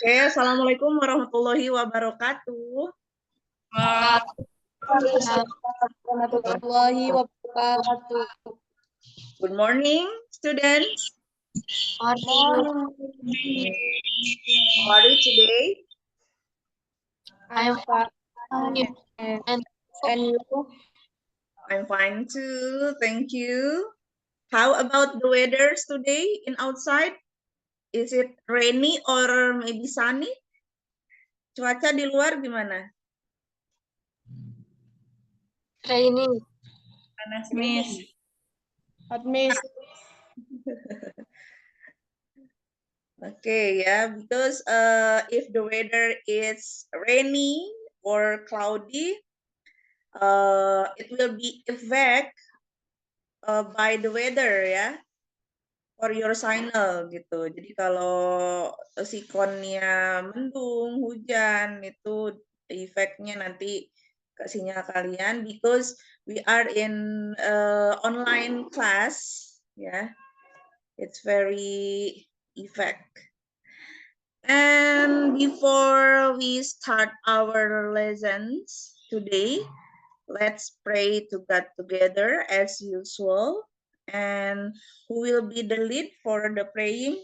Oke, Assalamualaikum warahmatullahi wabarakatuh. Warahmatullahi wabarakatuh. Good morning, students. Morning. How are you today? I'm fine. And you? I'm fine too, thank you. How about the weather today in outside? Is it rainy or maybe sunny? Cuaca di luar gimana? Rainy. Panas, Miss. Hot miss. Okay, yeah, because if the weather is rainy or cloudy, it will be affect by the weather ya, for your signal gitu. Jadi kalau sikonnya mendung, hujan itu efeknya nanti ke sinyal kalian because we are in online class ya. It's very effect. And before we start our lessons today, let's pray to God together as usual. And who will be the lead for the praying?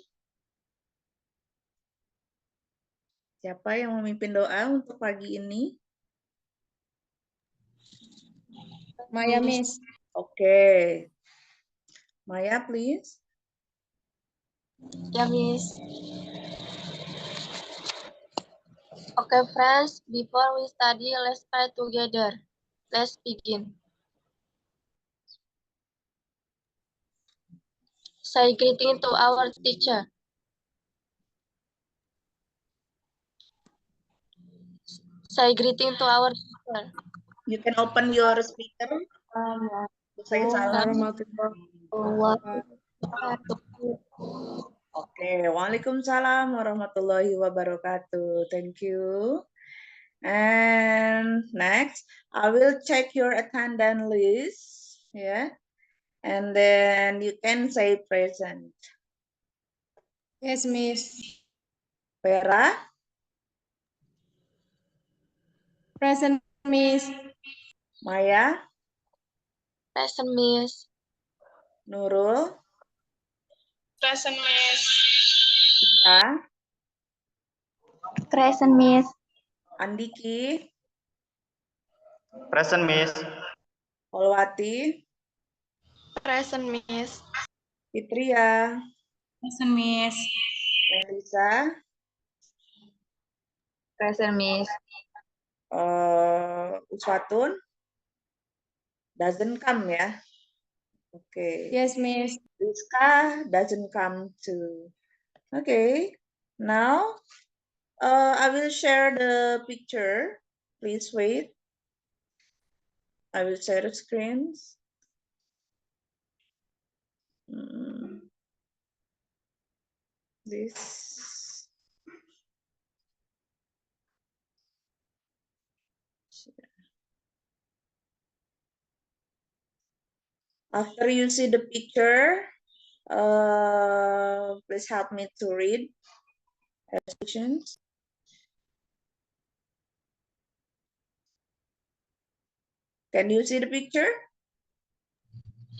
Siapa yang memimpin doa untuk pagi ini? Maya Miss. Okay. Maya, please. Yeah, Miss. Okay, friends. Before we study, let's pray together. Let's begin. Say greeting to our teacher. Say greeting to our teacher. You can open your speaker. Say salam. Oke, Waalaikumsalam warahmatullahi wabarakatuh. Thank you. And next, I will check your attendance list. Yeah. And then you can say present. Yes, Miss. Vera, Present, Miss. Maya, Present, Miss. Nurul, Present, Miss. Ita, Present, Miss. Andiki, Present, Miss. Polwati, Present, Miss. Fitria, Present, Miss. Melisa, Present, Miss. Uswatun, doesn't come ya. Okay. Yes, Miss. Rizka doesn't come too. Okay. Now, I will share the picture. Please wait. I will share the screens. This. After you see the picture, please help me to read questions. Can you see the picture?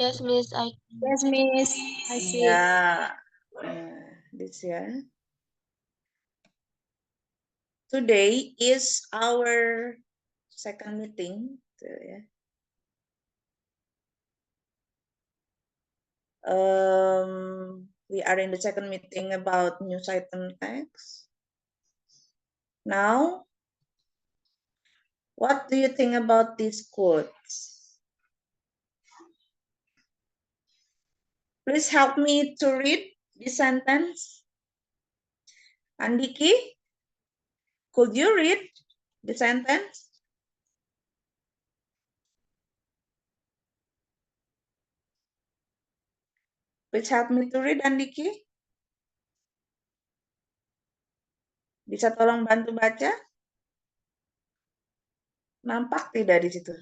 Yes, Miss. Yes, Miss. I see. Yeah. This yeah. Today is our second meeting. So, yeah. We are in the second meeting about news item text. Now, what do you think about these quotes? Please help me to read this sentence. Andiki, could you read the sentence? Please help me to read, Andiki. Bisa tolong bantu baca? Nampak tidak di situ?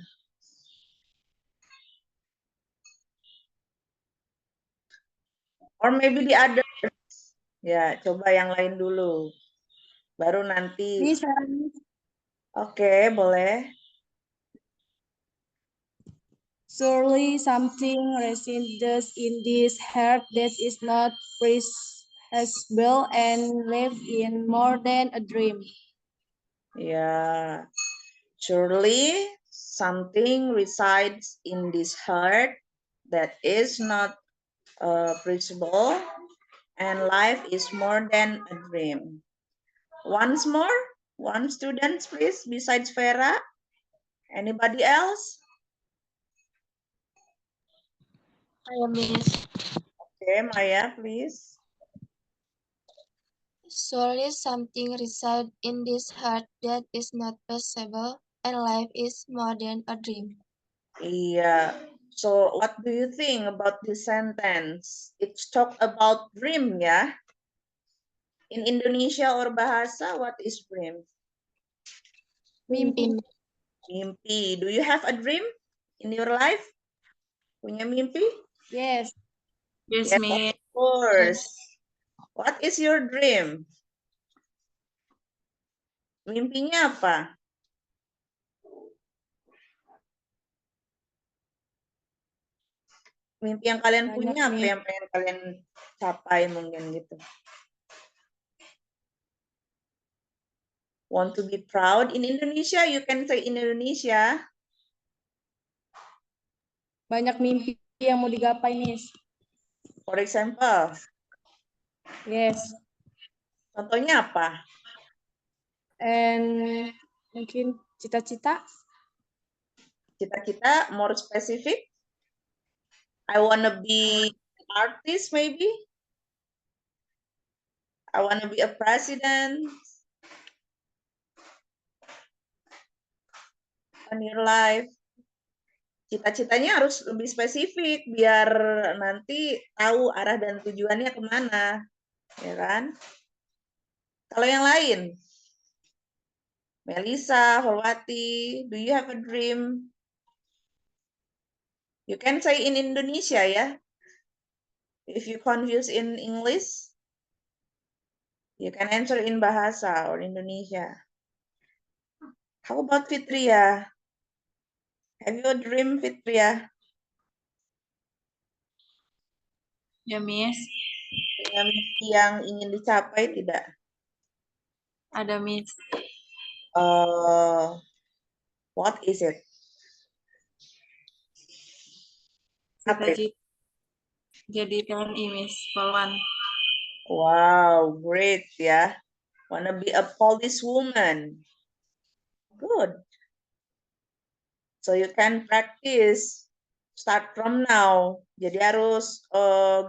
Or maybe the other. Ya, coba yang lain dulu. Baru nanti. Bisa. Oke, boleh. Surely something resides in this heart that is not perishable and live in more than a dream. Ya, surely something resides in this heart that is not perishable, and life is more than a dream. Once more, one student, please, besides Vera. Anybody else? Miss. Okay, Maya, please. Surely something resides in this heart that is not possible, and life is more than a dream. Yeah. So what do you think about this sentence? It's talk about dream, ya. In Indonesia or bahasa, what is dream? Mimpi. Mimpi. Do you have a dream in your life? Punya mimpi? Yes. Yes, of course. What is your dream? Mimpinya apa? Mimpi yang kalian Banyak punya apa yang pengen kalian capai mungkin gitu? Want to be proud in Indonesia? You can say in Indonesia. Banyak mimpi yang mau digapai, Nis. For example. Yes. Contohnya apa? And mungkin cita-cita. Cita-cita more specific. I wanna be an artist maybe. I wanna be a president in your life. Cita-citanya harus lebih spesifik biar nanti tahu arah dan tujuannya kemana, ya kan? Kalau yang lain, Melisa, Holwati, do you have a dream? You can say in Indonesia ya. If you confuse in English, you can answer in bahasa or Indonesia. How about Fitria? Have you a dream, Fitria? Ya, Miss. Punya mimpi yang ingin dicapai tidak? Ada, Miss. What is it? Apa itu? Cita-cita jadi PNI, Miss. Polwan. Wow, great ya. Wanna be a policewoman. Good. So you can practice start from now. Jadi harus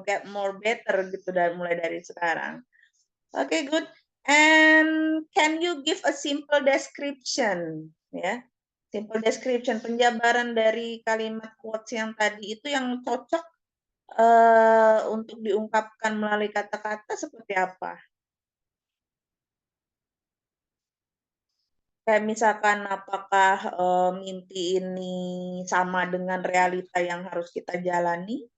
get more better gitu dari mulai dari sekarang. Okay, good. And can you give a simple description? Ya, simple description penjabaran dari kalimat quotes yang tadi itu yang cocok untuk diungkapkan melalui kata-kata seperti apa? Kayak misalkan apakah mimpi ini sama dengan realita yang harus kita jalani?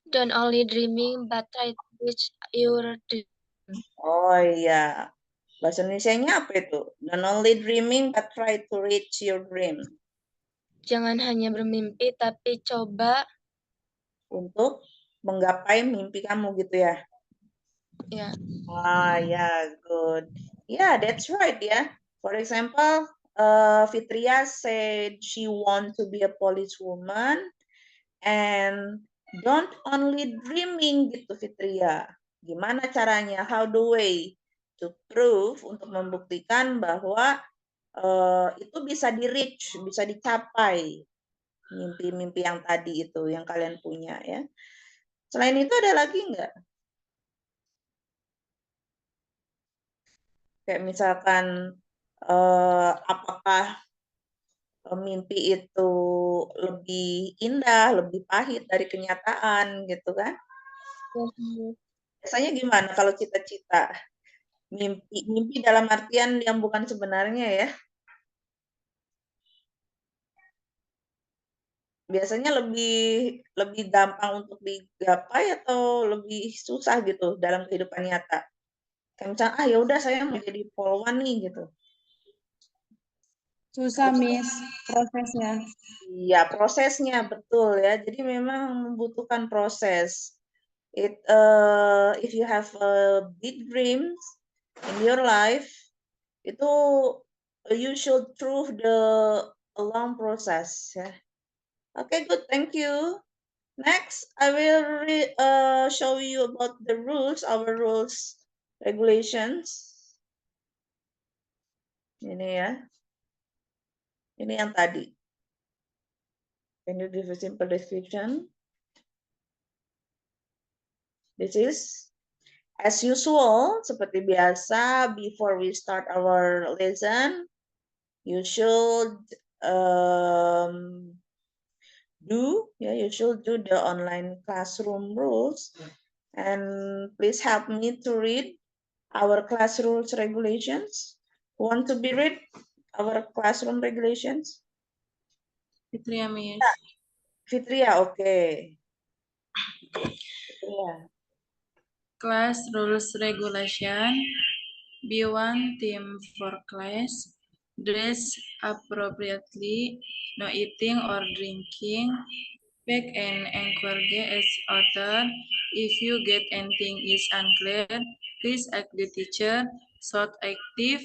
Don't only dreaming, but try to reach your dream. Oh iya, bahasa Indonesianya apa itu? Don't only dreaming, but try to reach your dream. Jangan hanya bermimpi, tapi coba Untuk menggapai mimpi kamu gitu ya? ya. Ah, yeah, good. Yeah, that's right ya. For example, Fitria said she want to be a policewoman and don't only dreaming gitu Fitria. Gimana caranya? How the way to prove untuk membuktikan bahwa itu bisa di reach, bisa dicapai mimpi-mimpi yang tadi itu yang kalian punya ya. Selain itu ada lagi nggak? Kayak misalkan apakah mimpi itu lebih indah, lebih pahit dari kenyataan gitu kan? Biasanya gimana kalau cita-cita? Mimpi dalam artian yang bukan sebenarnya ya. Biasanya lebih gampang untuk digapai atau lebih susah gitu dalam kehidupan nyata? Kayak misalnya, ya udah saya mau jadi polwan nih gitu. Susah, Miss, prosesnya. Iya, prosesnya betul ya. Jadi memang membutuhkan proses. If you have big dreams in your life, itu you should through the long process ya. Okay, good, thank you. Next, I will show you about the rules, our rules, regulations. Ini ya. Ini yang tadi. Can you give a simple description? This is as usual, seperti biasa, before we start our lesson, you should you should do the online classroom rules. And please help me to read our class rules regulations. Want to be read our classroom regulations? Fitria, Miss. Fitria, okay. Fitria. Class rules regulation. B1 team for class. Dress appropriately. No eating or drinking. Back and encourage as author. If you get anything is unclear, please ask the teacher. Short, active,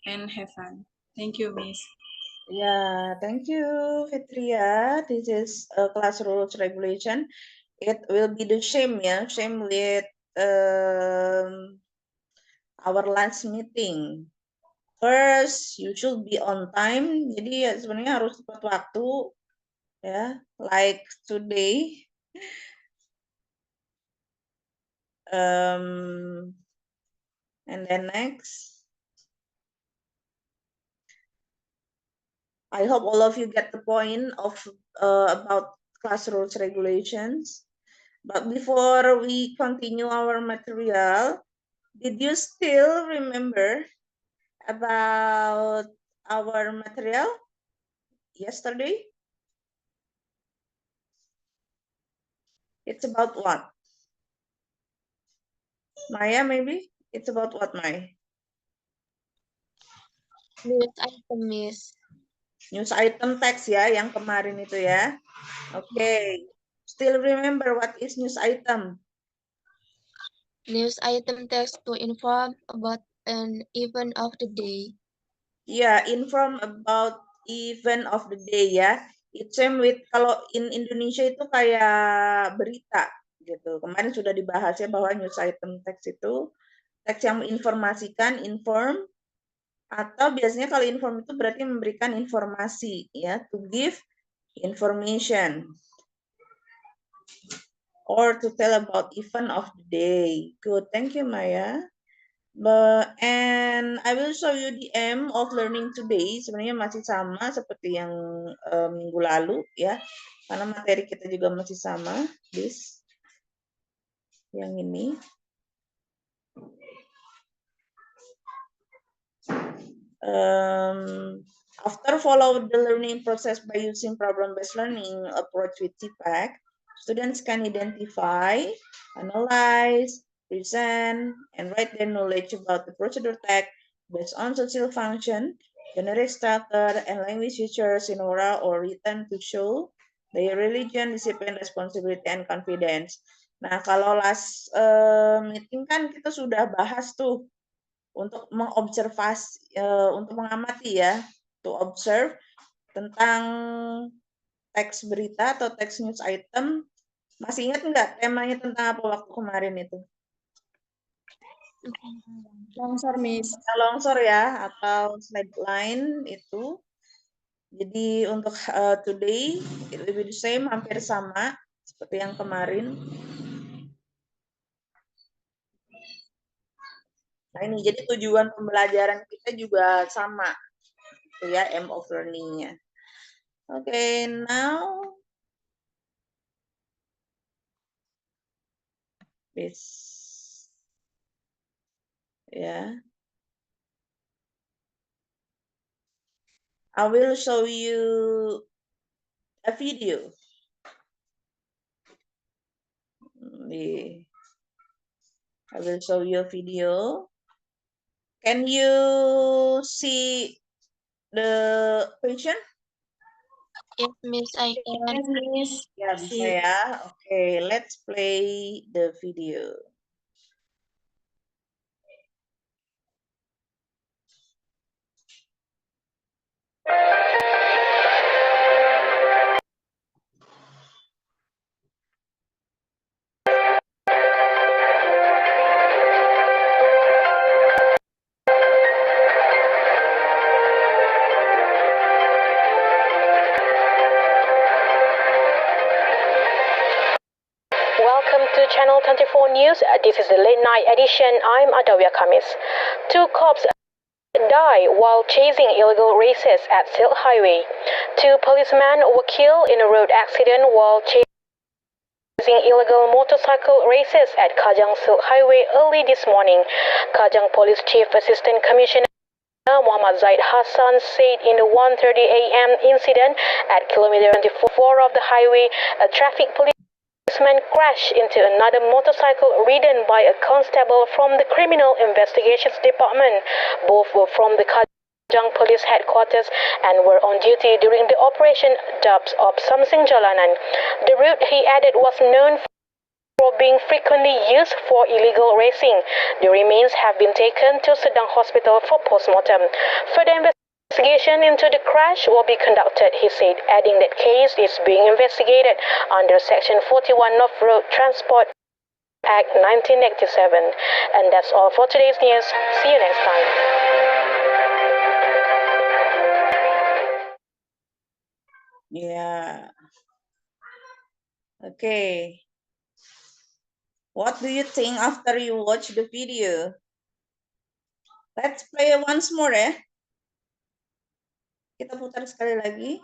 and have fun. Thank you, Miss. Yeah, thank you, Fitria. This is a class rules regulation. It will be the same ya, same with our last meeting. First, you should be on time. Jadi ya sebenarnya harus tepat waktu ya, like today. And then next, I hope all of you get the point of about class rules regulations. But before we continue our material, did you still remember about our material yesterday? It's about what? Maya, maybe? It's about what, Maya? News item, Miss. News item text ya, yang kemarin itu ya. Okay. Still remember what is news item? News item text to inform about an event of the day. Ya, inform about event of the day ya. It's same with kalau in Indonesia itu kayak berita gitu. Kemarin sudah dibahas ya bahwa news item text itu teks yang menginformasikan, inform, atau biasanya kalau inform itu berarti memberikan informasi ya, to give information or to tell about event of the day. Good, thank you Maya. And I will show you the aim of learning today. Sebenarnya masih sama seperti yang minggu lalu ya, karena materi kita juga masih sama. This, yang ini. After follow the learning process by using problem-based learning approach with TPACK, students can identify, analyze, present, and write their knowledge about the procedure tag based on social function, generic structure, and language features in oral or written to show their religion, discipline, responsibility, and confidence. Nah, kalau last meeting kan kita sudah bahas tuh untuk mengobservasi, untuk mengamati ya, to observe tentang teks berita atau teks news item. Masih ingat nggak temanya tentang apa waktu kemarin itu? Longsor, Miss. Longsor ya, atau slide line itu. Jadi untuk today, it will be the same, hampir sama seperti yang kemarin. Nah ini, jadi tujuan pembelajaran kita juga sama. Itu ya, aim of learning-nya. Okay, now this, yeah. I will show you a video. I will show you a video. Can you see the question? Yes, Miss, I can. Yes, Miss. Ya, bisa ya. Oke, let's play the video. Welcome to Channel 24 News. This is the late night edition. I'm Adawia Kamis. 2 cops die while chasing illegal races at Silk Highway. 2 policemen were killed in a road accident while chasing illegal motorcycle races at Kajang Silk Highway early this morning. Kajang Police Chief Assistant Commissioner Muhammad Zaid Hassan said in the 1:30 a.m. incident at kilometer 24 of the highway, a traffic policeman crashed into another motorcycle ridden by a constable from the Criminal Investigations Department. Both were from the Kajang Police Headquarters and were on duty during the operation dubbed of Samsung Jalanan. The route, he added, was known for being frequently used for illegal racing. The remains have been taken to Sedang Hospital for postmortem. Further investigation into the crash will be conducted, he said, adding that case is being investigated under Section 41 of Road Transport Act 1987. And that's all for today's news. See you next time. Yeah. Okay. What do you think after you watch the video? Let's play once more ya. Kita putar sekali lagi.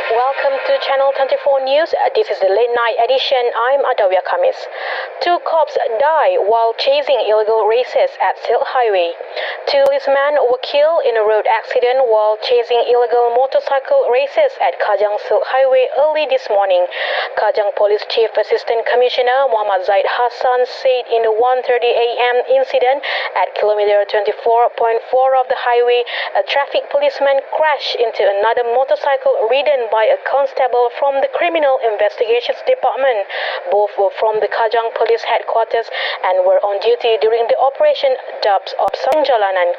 Welcome to Channel 24 News. This is the late night edition. I'm Adawia Kamis. 2 cops die while chasing illegal races at Silk Highway. 2 policemen were killed in a road accident while chasing illegal motorcycle races at Kajang Silk Highway early this morning. Kajang Police Chief Assistant Commissioner Muhammad Zaid Hassan said in the 1:30 a.m. incident at kilometer 24.4 of the highway, a traffic policeman crashed into another motorcycle ridden by a constable from the Criminal Investigations Department. Both were from the Kajang Police Headquarters and were on duty during the operation dubbed of Samsung Jalanan.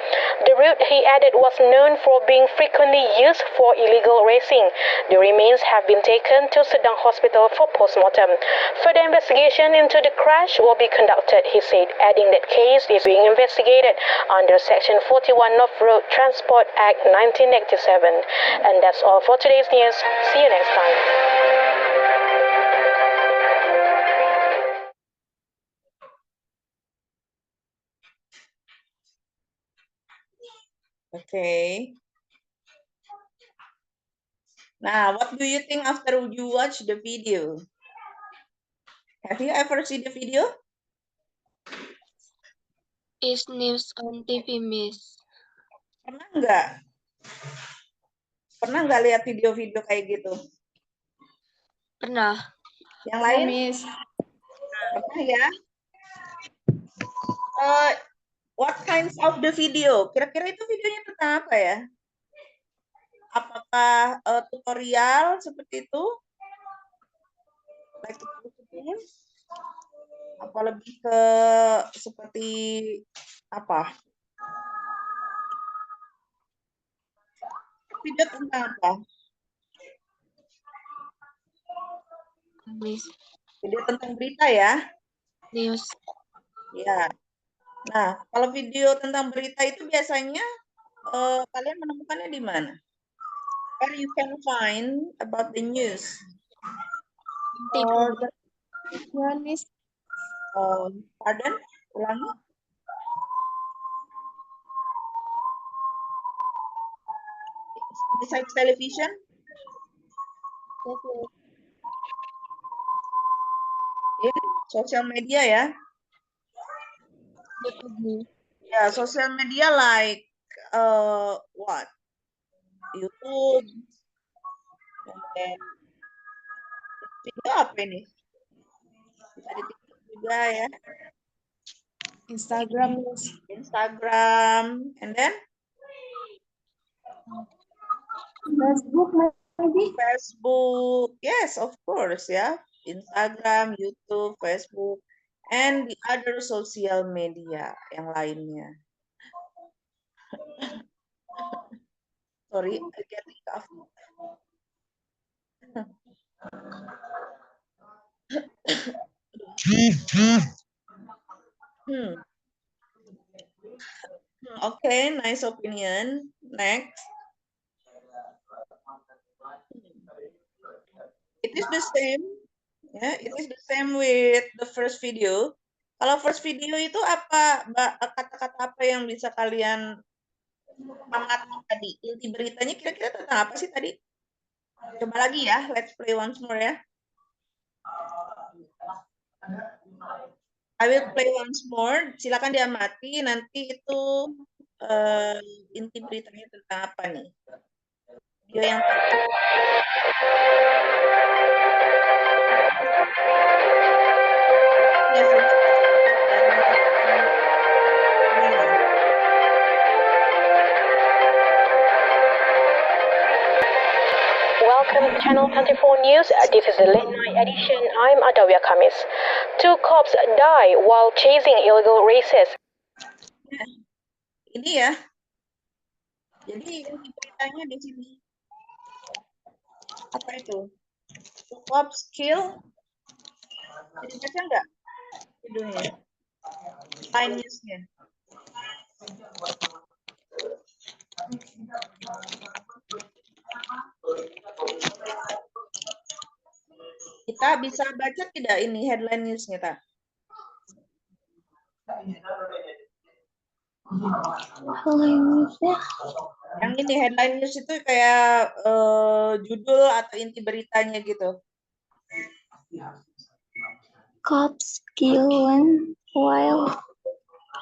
The route, he added, was known for being frequently used for illegal racing. The remains have been taken to Sedang Hospital for postmortem. Further investigation into the crash will be conducted, he said, adding that case is being investigated under Section 41 of Road Transport Act 1987. And that's all for today's news. See you next time. Okay. Now, what do you think after you watch the video? Have you ever seen the video? Is news on TV, Miss? Pernah nggak? Pernah nggak lihat video-video kayak gitu? Pernah. Yang lain? Miss. Pernah ya? What kinds of the video? Kira-kira itu videonya tentang apa ya? Apakah tutorial seperti itu? Like itu? Apa lebih ke seperti apa? Video tentang apa? Miss. Video tentang berita ya? News. Ya. Nah, kalau video tentang berita itu biasanya kalian menemukannya di mana? Where you can find about the news? TV. Or the, Ya, Miss. pardon? Ulangi. Besides television? Yes, Miss. In social media ya? Yeah, social media like what? YouTube, and then video apa ini? Bisa di TikTok juga ya, Instagram, Miss. Instagram, and then Facebook, maybe. Facebook. Yes, of course ya. Instagram, YouTube, Facebook, and the other social media yang lainnya. Sorry, I getting cough. Okay, nice opinion. Next. It is the same. Ya, it is the same with the first video. Kalau first video itu apa, kata-kata apa yang bisa kalian amati tadi? Inti beritanya kira-kira tentang apa sih tadi? Coba lagi ya, let's play once more ya. I will play once more. Silakan diamati. Nanti itu inti beritanya tentang apa nih? Video yang Welcome to Channel 24 News. This is the late night edition. I'm Adawia Kamis. 2 cops die while chasing illegal racists. Ini ya. Jadi inti beritanya di sini. Apa itu? 2 cops kill. Jadi baca nggak judulnya? Line news-nya. Kita bisa baca tidak ini headline news-nya, Ta? Yang ini headline news itu kayak judul atau inti beritanya gitu. Cops kill one while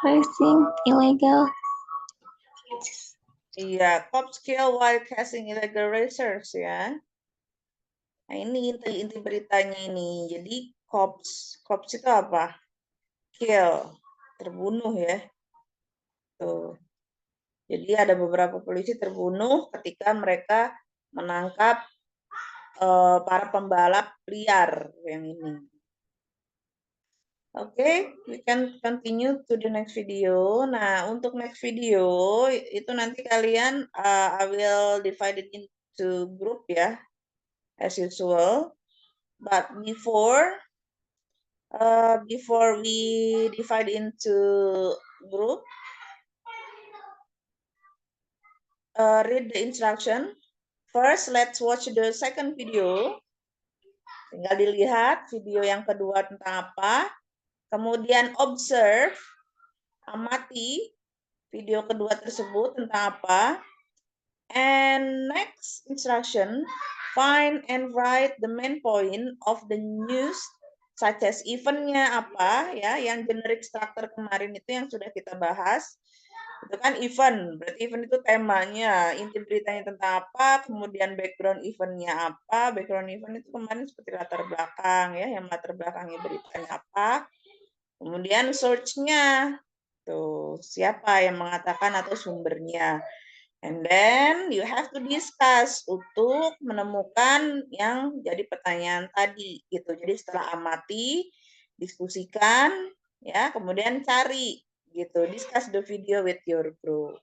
chasing illegal. Iya, cops kill while chasing illegal racers ya. Nah, ini inti beritanya ini. Jadi cops itu apa? Kill, terbunuh ya. Tuh. Jadi ada beberapa polisi terbunuh ketika mereka menangkap para pembalap liar yang ini. Oke, we can continue to the next video. Nah, untuk next video itu nanti kalian I will divide it into group ya, as usual. But before we divide into group, read the instruction. First, let's watch the second video. Tinggal dilihat video yang kedua tentang apa. Kemudian observe, amati video kedua tersebut tentang apa. And next instruction, find and write the main point of the news, such as event-nya apa, ya, yang generic structure kemarin itu yang sudah kita bahas. Itu kan event, berarti event itu temanya, inti beritanya tentang apa, kemudian background event-nya apa. Background event itu kemarin seperti latar belakang, ya, yang latar belakangnya beritanya apa. Kemudian source-nya, tuh siapa yang mengatakan atau sumbernya. And then you have to discuss untuk menemukan yang jadi pertanyaan tadi gitu. Jadi setelah amati, diskusikan, ya, kemudian cari gitu. Discuss the video with your group.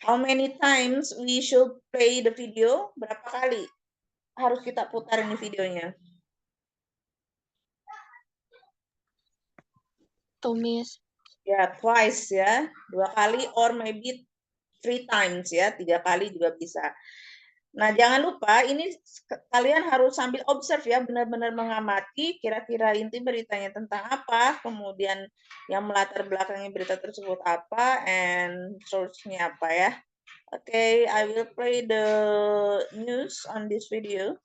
How many times we should play the video? Berapa kali harus kita putar ini videonya? Tumis. Ya, twice ya, 2 kali or maybe 3 times ya, 3 kali juga bisa. Nah, jangan lupa ini kalian harus sambil observe ya, benar-benar mengamati kira-kira inti beritanya tentang apa, kemudian yang melatar belakangnya berita tersebut apa, and source-nya apa ya. Okay, I will play the news on this video.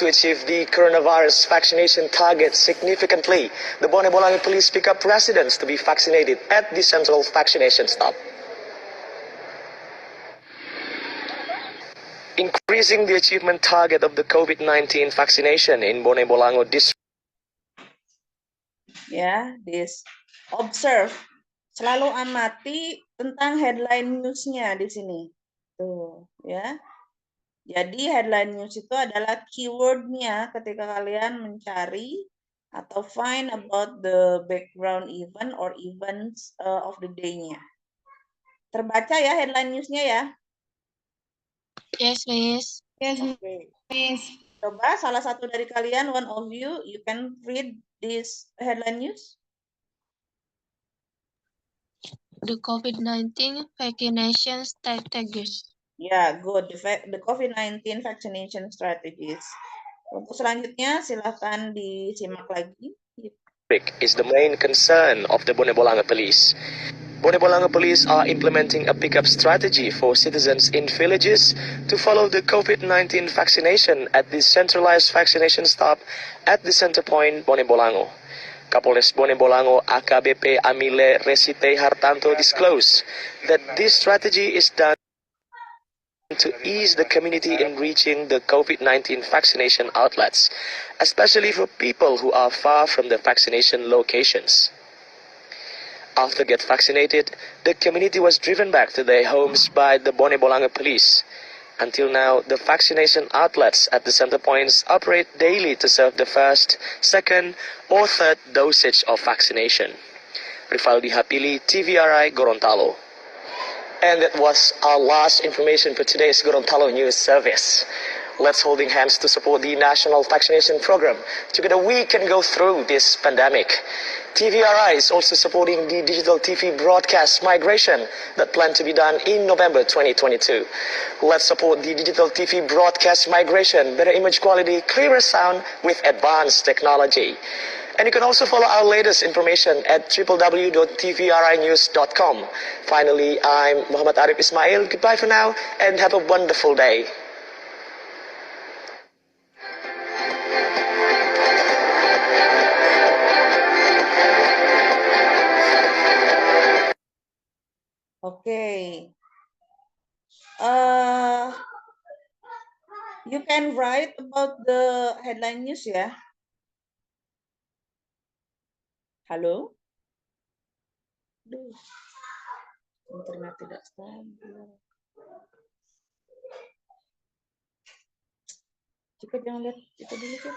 to achieve the coronavirus vaccination target significantly, the Bone Bolango Police pick up residents to be vaccinated at the central vaccination stop. Increasing the achievement target of the COVID-19 vaccination in Bone Bolango district. Ya, observe, selalu amati tentang headline news-nya di sini. Tuh, ya. Jadi headline news itu adalah keyword-nya ketika kalian mencari atau find about the background event or events of the day-nya. Terbaca ya headline news-nya ya? Yes, Miss. Yes, Oke. Miss. Coba salah satu dari kalian, one of you can read this headline news. The COVID-19 vaccination strategies. Ya, good. The COVID-19 vaccination strategies. Untuk selanjutnya, silakan disimak lagi. Is the main concern of the Bone Bolango Police. Bone Bolango Police are implementing a pickup strategy for citizens in villages to follow the COVID-19 vaccination at the centralized vaccination stop at the center point Bone Bolango. Kapolres Bone Bolango AKBP Amile Resite Hartanto disclosed that this strategy is done to ease the community in reaching the COVID-19 vaccination outlets, especially for people who are far from the vaccination locations. After get vaccinated, the community was driven back to their homes by the Bone Bolango Police. Until now, the vaccination outlets at the center points operate daily to serve the first, second, or third dosage of vaccination. Rivaldi Hapili, TVRI Gorontalo. And that was our last information for today's Gorontalo News Service. Let's holding hands to support the national vaccination program. Together we can go through this pandemic. TVRI is also supporting the digital TV broadcast migration that planned to be done in November 2022. Let's support the digital TV broadcast migration, better image quality, clearer sound with advanced technology. And you can also follow our latest information at www.tvrinews.com. Finally, I'm Muhammad Arif Ismail. Goodbye for now and have a wonderful day. Okay. You can write about the headline news ya. Halo? Duh. Internet tidak stabil. Jika jangan lihat itu dulu sih.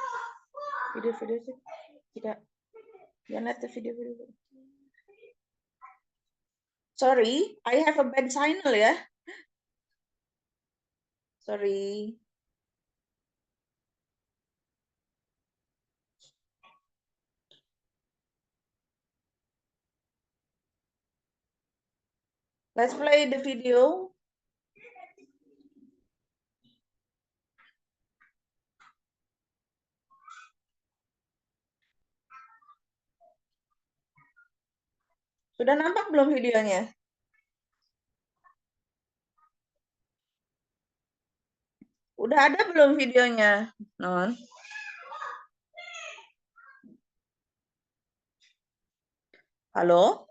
Video-video sih. Tidak. Jangan lihat video-video. Sorry, I have a bad signal ya. Sorry. Let's play the video. Sudah nampak belum videonya? Udah ada belum videonya, Non? Halo?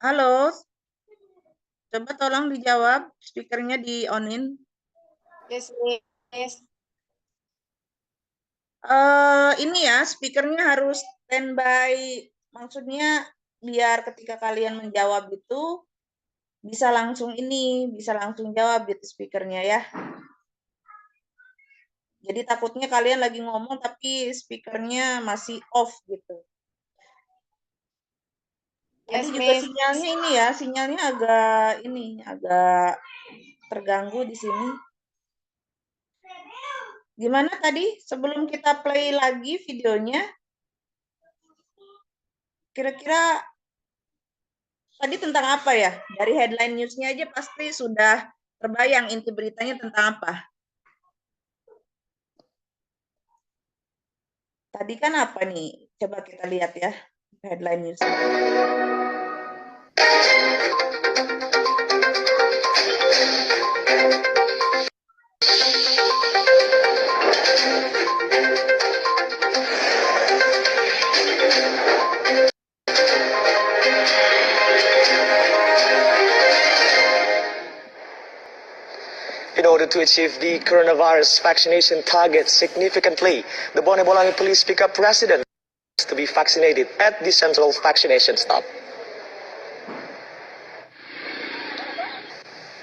Halo? Coba tolong dijawab, speakernya di-on-in. Yes, Miss. Ini ya, speakernya harus standby. Maksudnya biar ketika kalian menjawab itu bisa langsung jawab gitu speakernya ya. Jadi takutnya kalian lagi ngomong tapi speakernya masih off gitu. Yes, Tadi juga Miss. sinyalnya ini ya, sinyalnya agak terganggu di sini. Gimana tadi sebelum kita play lagi videonya? Kira-kira tadi tentang apa ya? Dari headline news-nya aja pasti sudah terbayang inti beritanya tentang apa. Tadi kan apa nih? Coba kita lihat ya headline news. to achieve the coronavirus vaccination target significantly, the Bone Bolango Police pick up residents to be vaccinated at the central vaccination stop.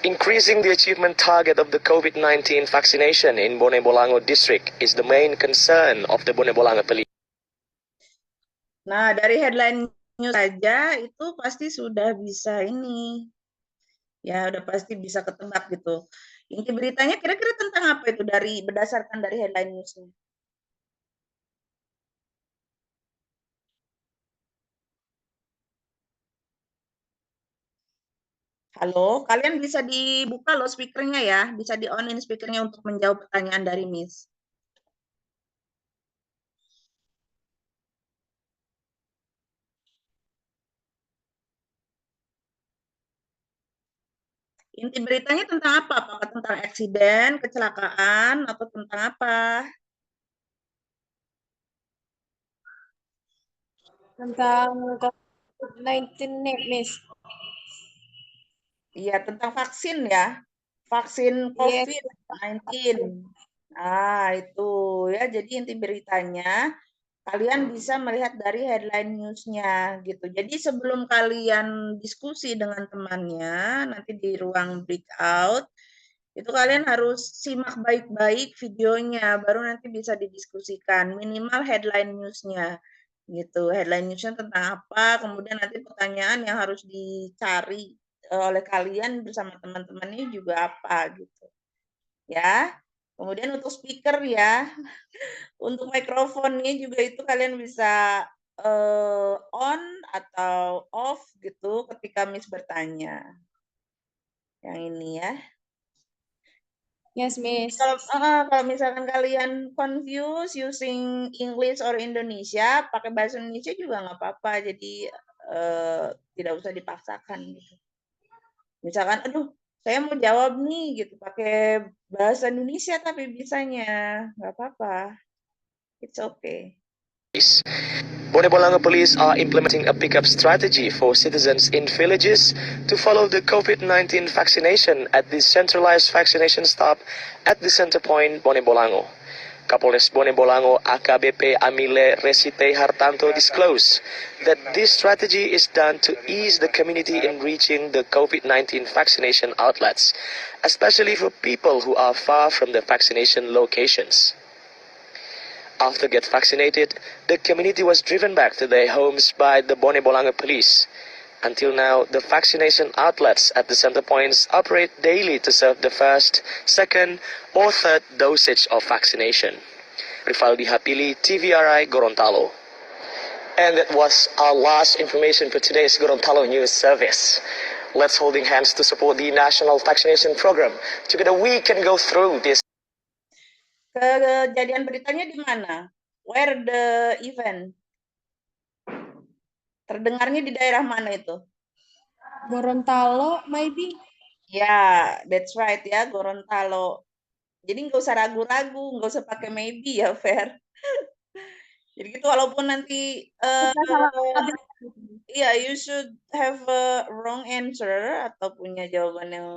Increasing the achievement target of the COVID-19 vaccination in Bone Bolango district is the main concern of the Bone Bolango Police. Nah, dari headline news saja itu pasti sudah bisa ini. Ya, udah pasti bisa ketebak gitu. Inti beritanya kira-kira tentang apa itu berdasarkan dari headline newsnya? Halo, kalian bisa dibuka loh speakernya ya, bisa di-on-in speakernya untuk menjawab pertanyaan dari Miss. Inti beritanya tentang apa? Apakah tentang eksiden, kecelakaan, atau tentang apa? Tentang COVID-19 nih, Miss. Iya, tentang vaksin ya. Vaksin Yes. COVID-19. Nah, itu ya. Jadi inti beritanya kalian bisa melihat dari headline news-nya gitu. Jadi sebelum kalian diskusi dengan temannya nanti di ruang breakout, itu kalian harus simak baik-baik videonya, baru nanti bisa didiskusikan. Minimal headline news-nya gitu. Headline news-nya tentang apa, kemudian nanti pertanyaan yang harus dicari oleh kalian bersama teman-temannya juga apa gitu. Ya. Kemudian untuk speaker ya, untuk mikrofonnya juga itu kalian bisa on atau off gitu ketika Miss bertanya. Yang ini ya. Yes, Miss. Kalau misalkan kalian confused using English or Indonesia, pakai bahasa Indonesia juga nggak apa-apa. Jadi tidak usah dipaksakan gitu. Misalkan, aduh, saya mau jawab nih gitu pakai bahasa Indonesia tapi bisanya nggak apa-apa. It's okay. Bone Bolango Police are implementing a pickup strategy for citizens in villages to follow the COVID-19 vaccination at the centralized vaccination stop at the center point Bone Bolango. Kapolres Bone Bolango AKBP Amile Resite Hartanto disclosed that this strategy is done to ease the community in reaching the COVID-19 vaccination outlets, especially for people who are far from the vaccination locations. After get vaccinated, the community was driven back to their homes by the Bone Bolango Police. Until now, the vaccination outlets at the center points operate daily to serve the first, second, or third dosage of vaccination. Rivaldi Hapili, TVRI Gorontalo. And that was our last information for today's Gorontalo News Service. Let's holding hands to support the national vaccination program. Together we can go through this. Kejadian beritanya di mana? Where the event? Terdengarnya di daerah mana itu? Gorontalo, maybe? Ya, that's right ya, Gorontalo. Jadi nggak usah ragu-ragu, nggak usah pakai maybe ya, Fer. Jadi gitu, walaupun nanti you should have a wrong answer atau punya jawaban yang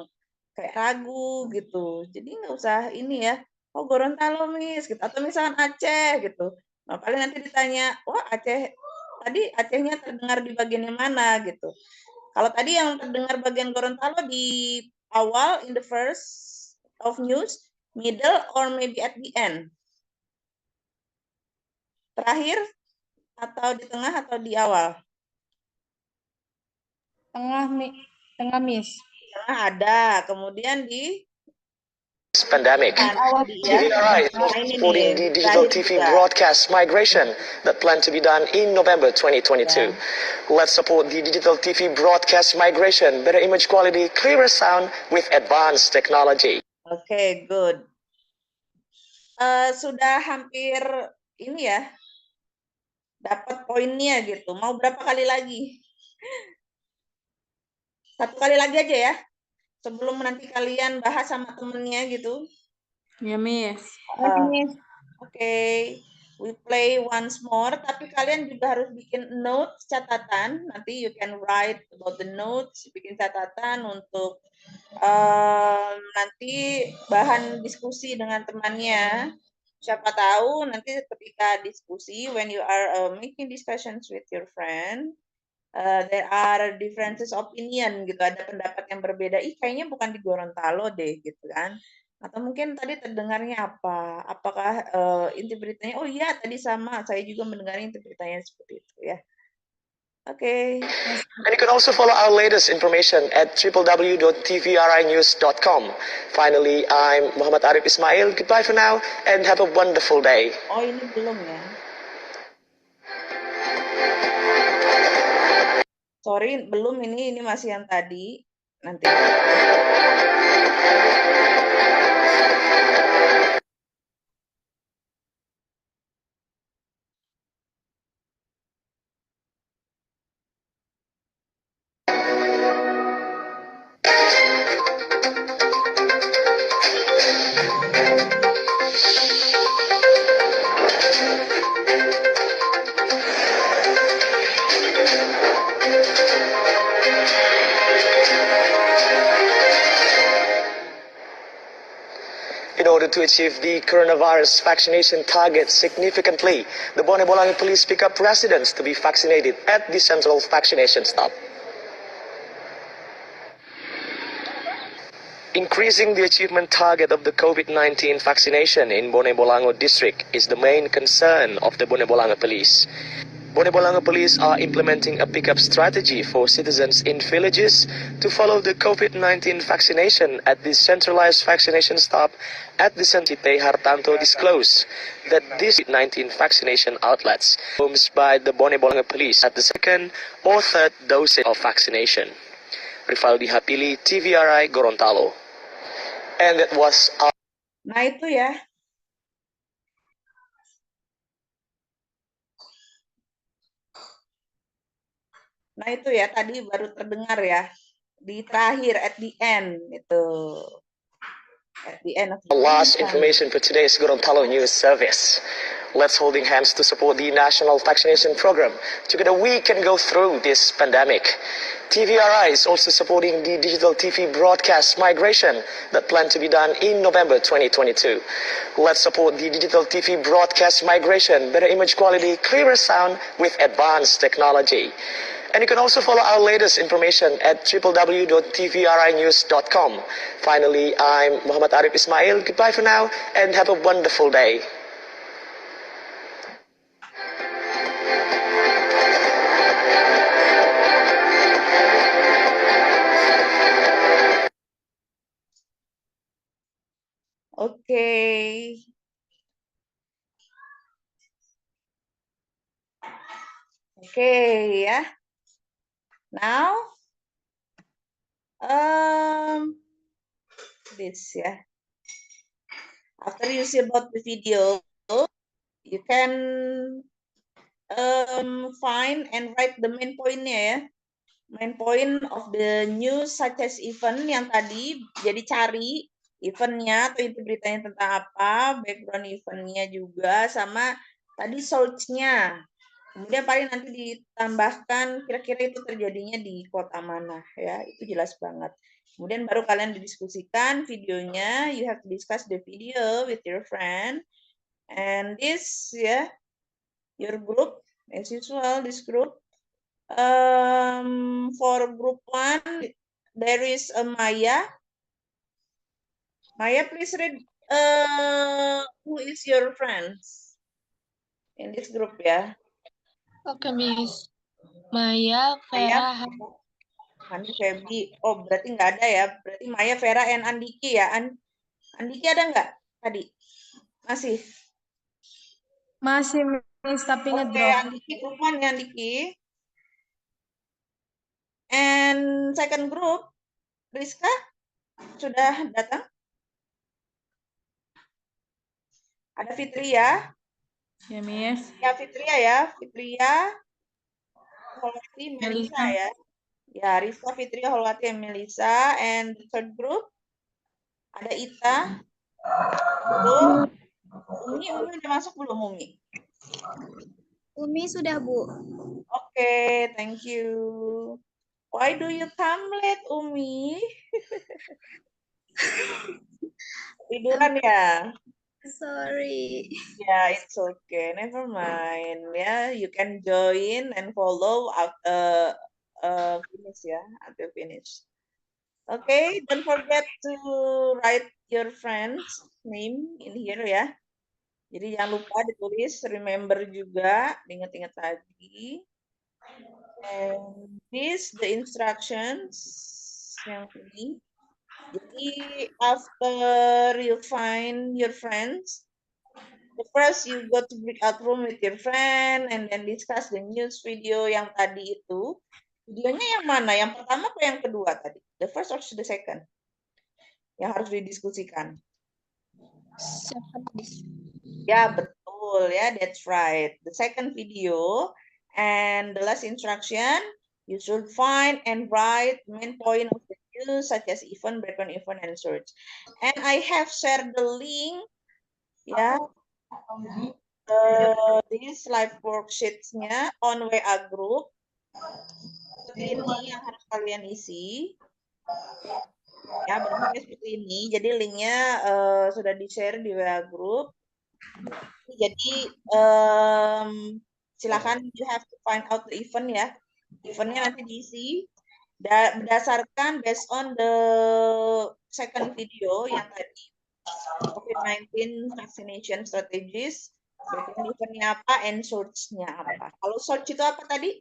kayak ragu gitu. Jadi nggak usah ini ya, oh Gorontalo Miss, gitu. Atau misalkan Aceh gitu. Nah, paling nanti ditanya, wah Aceh, tadi Acehnya terdengar di bagian yang mana gitu. Kalau tadi yang terdengar bagian Gorontalo di awal, in the first of news, middle, or maybe at the end? Terakhir, atau di tengah, atau di awal? Tengah, Miss. Tengah ada, kemudian di Pandemic. TVRI is also supporting the digital TV broadcast migration that planned to be done in November 2022. Let's support the digital TV broadcast migration, better image quality, clearer sound with advanced technology. Okay, good. Sudah hampir ini ya, dapat poinnya gitu. Mau berapa kali lagi? Satu kali lagi aja ya, sebelum nanti kalian bahas sama temennya gitu. Ya, Miss. Okay, we play once more, tapi kalian juga harus bikin notes, catatan. Nanti you can write about the notes, bikin catatan untuk nanti bahan diskusi dengan temannya. Siapa tahu nanti ketika diskusi, when you are making discussions with your friend, there are differences opinion gitu, ada pendapat yang berbeda. Ih, kayaknya bukan di Gorontalo deh gitu kan. Atau mungkin tadi terdengarnya apa? Apakah inti beritanya? Oh iya, tadi sama. Saya juga mendengar inti beritanya seperti itu ya. Oke. And you can also follow our latest information at www.tvrinews.com. Finally, I'm Muhammad Arif Ismail. Goodbye for now and have a wonderful day. Oh, ini belum ya. Sorry, belum, ini masih yang tadi. Nanti. In order to achieve the coronavirus vaccination target significantly, the Bone Bolangi Police pick up residents to be vaccinated at the central vaccination stop. Increasing the achievement target of the COVID-19 vaccination in Bone Bolango district is the main concern of the Bone Bolango Police. Bone Bolango Police are implementing a pickup strategy for citizens in villages to follow the COVID-19 vaccination at the centralized vaccination stop at the Sentite Hartanto disclosed that these COVID-19 vaccination outlets homes by the Bone Bolango Police at the second or third dose of vaccination. Rivaldi Hapili, TVRI Gorontalo. And that was our Nah, itu ya. Nah, itu ya, tadi baru terdengar ya. Di terakhir, at the end, itu. At the end of the last information for today's Gorontalo News Service. Let's holding hands to support the national vaccination program. Together we can go through this pandemic. TVRI is also supporting the digital TV broadcast migration that planned to be done in November 2022. Let's support the digital TV broadcast migration, better image quality, clearer sound with advanced technology. And you can also follow our latest information at www.tvrinews.com. Finally, I'm Muhammad Arif Ismail. Goodbye for now and have a wonderful day. Okay. Okay, ya. Now, this ya. After you see about the video, you can find and write the main point-nya ya. Main point of the news such as event yang tadi, jadi cari eventnya atau itu beritanya tentang apa, background eventnya juga, sama tadi source-nya. Kemudian paling nanti ditambahkan kira-kira itu terjadinya di kota mana ya, itu jelas banget. Kemudian baru kalian didiskusikan videonya, you have to discuss the video with your friend. And this ya, your group as usual, this group. For group 1, there is a Maya. Maya, please read who is your friends in this group ya. Oke, Miss. Maya, Vera, Andi, Feby. Oh, berarti nggak ada ya. Berarti Maya, Vera, and Andiki ya. Andiki ada nggak tadi? Masih? Masih, Miss, tapi Oke, ngedrop. Andiki, group 1 ya, Andiki. And second group, Rizka sudah datang? Ada Fitria? Ya, Miss. Ya, Fitria ya. Fitria, Holwati, Melisa ya. Ya, Rizka, Fitria, Holwati, and Melisa. And the third group, ada Ita. Belum. Umi udah masuk belum, Umi? Umi sudah, Bu. Okay, thank you. Why do you come late, Umi? Tiduran ya? Sorry. Yeah, it's okay. Never mind. Yeah, you can join and follow after finish ya, until finish. Okay, don't forget to write your friend's name in here ya. Jadi jangan lupa ditulis, remember juga, diingat-ingat lagi. And this the instructions yang ini. Jadi after you find your friends, the first you go to breakout room with your friend and then discuss the news video yang tadi itu. Videonya yang mana? Yang pertama atau yang kedua tadi? The first or the second? Yang harus didiskusikan. Ya, betul ya, that's right. The second video and the last instruction, you should find and write main point of the news such as event, background event, and search. And I have shared the link, ya, this live worksheets-nya on WA group. Ini yang harus kalian isi. Ya, bentuknya seperti ini. Jadi linknya sudah di-share di WA group. Jadi silakan you have to find out the event ya. Eventnya nanti diisi berdasarkan based on the second video yang tadi COVID-19 vaccination strategies. Background eventnya apa and search-nya apa. Kalau search itu apa tadi?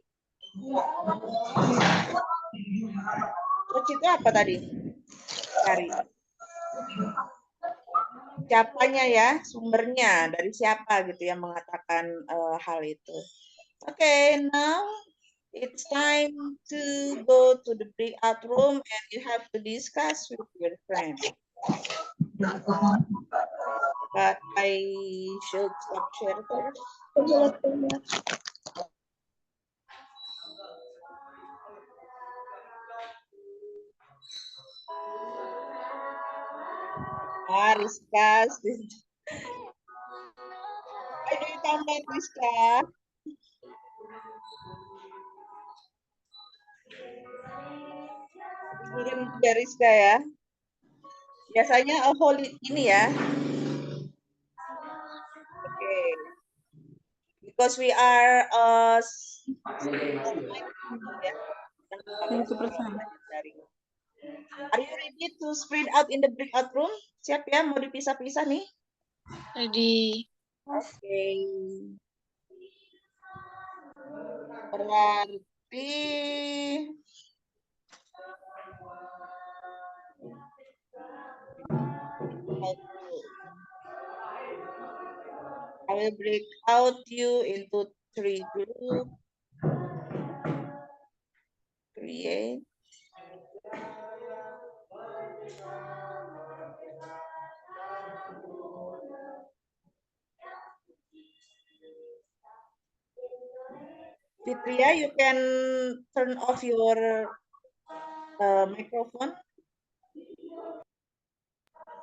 Search itu apa tadi? Cari. Siapanya ya, sumbernya, dari siapa gitu yang mengatakan hal itu. Okay, now it's time to go to the breakout room and you have to discuss with your friend. But I should stop share first. Rizka. Why do you come back, Rizka? Tiduran juga Rizka ya. Biasanya ini ya. Okay. Because we are Are you ready to spread out in the breakout room? Siap ya, mau dipisah-pisah nih? Ready. Okay. Berarti I will break out you into 3 groups. Create. Fitria, you can turn off your microphone.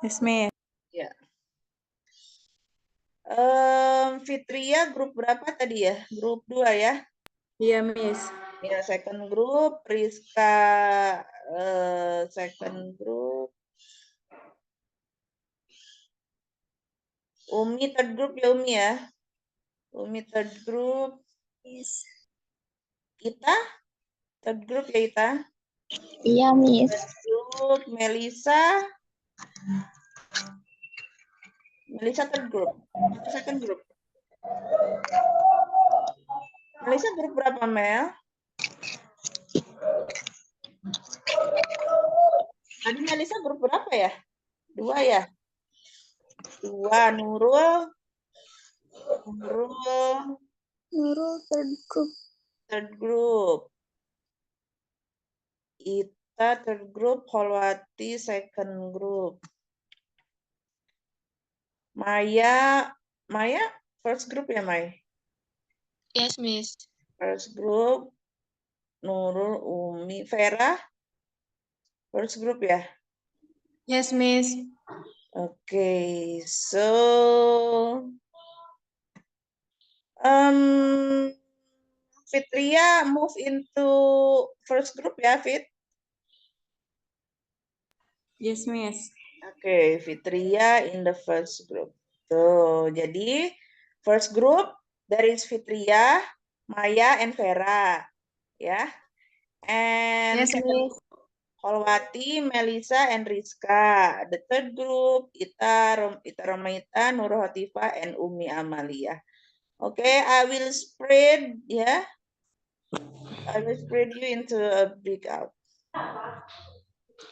Yes, Miss. Ya. Fitria grup berapa tadi ya? Grup 2 ya? Iya, Miss. Ya, second group. Rizka second group. Umi third group ya, Umi ya? Umi third group. Yes. Ita third group ya, Ita? Iya, Miss. Third group. Melisa third group. Second group. Melisa grup berapa, Mel? Tadi Melisa grup berapa ya? 2 ya? 2. Nurul third group. third group. Ita third group, Holwati second group. Maya first group ya, Mai? Yes, Miss. First group. Nurul, Umi, Vera first group ya? Yes, Miss. Okay, so Fitria move into first group ya, Fit. Yes, Miss. Oke, Fitria in the first group. Tuh, jadi first group there is Fitria, Maya, and Vera, ya. And Yes, Miss. Holwati, Melissa, and Rizka. The third group, Ita Romaita, Nur Hotifa, and Umi Amalia. Okay, I will spread, ya. I will spread you into a breakout.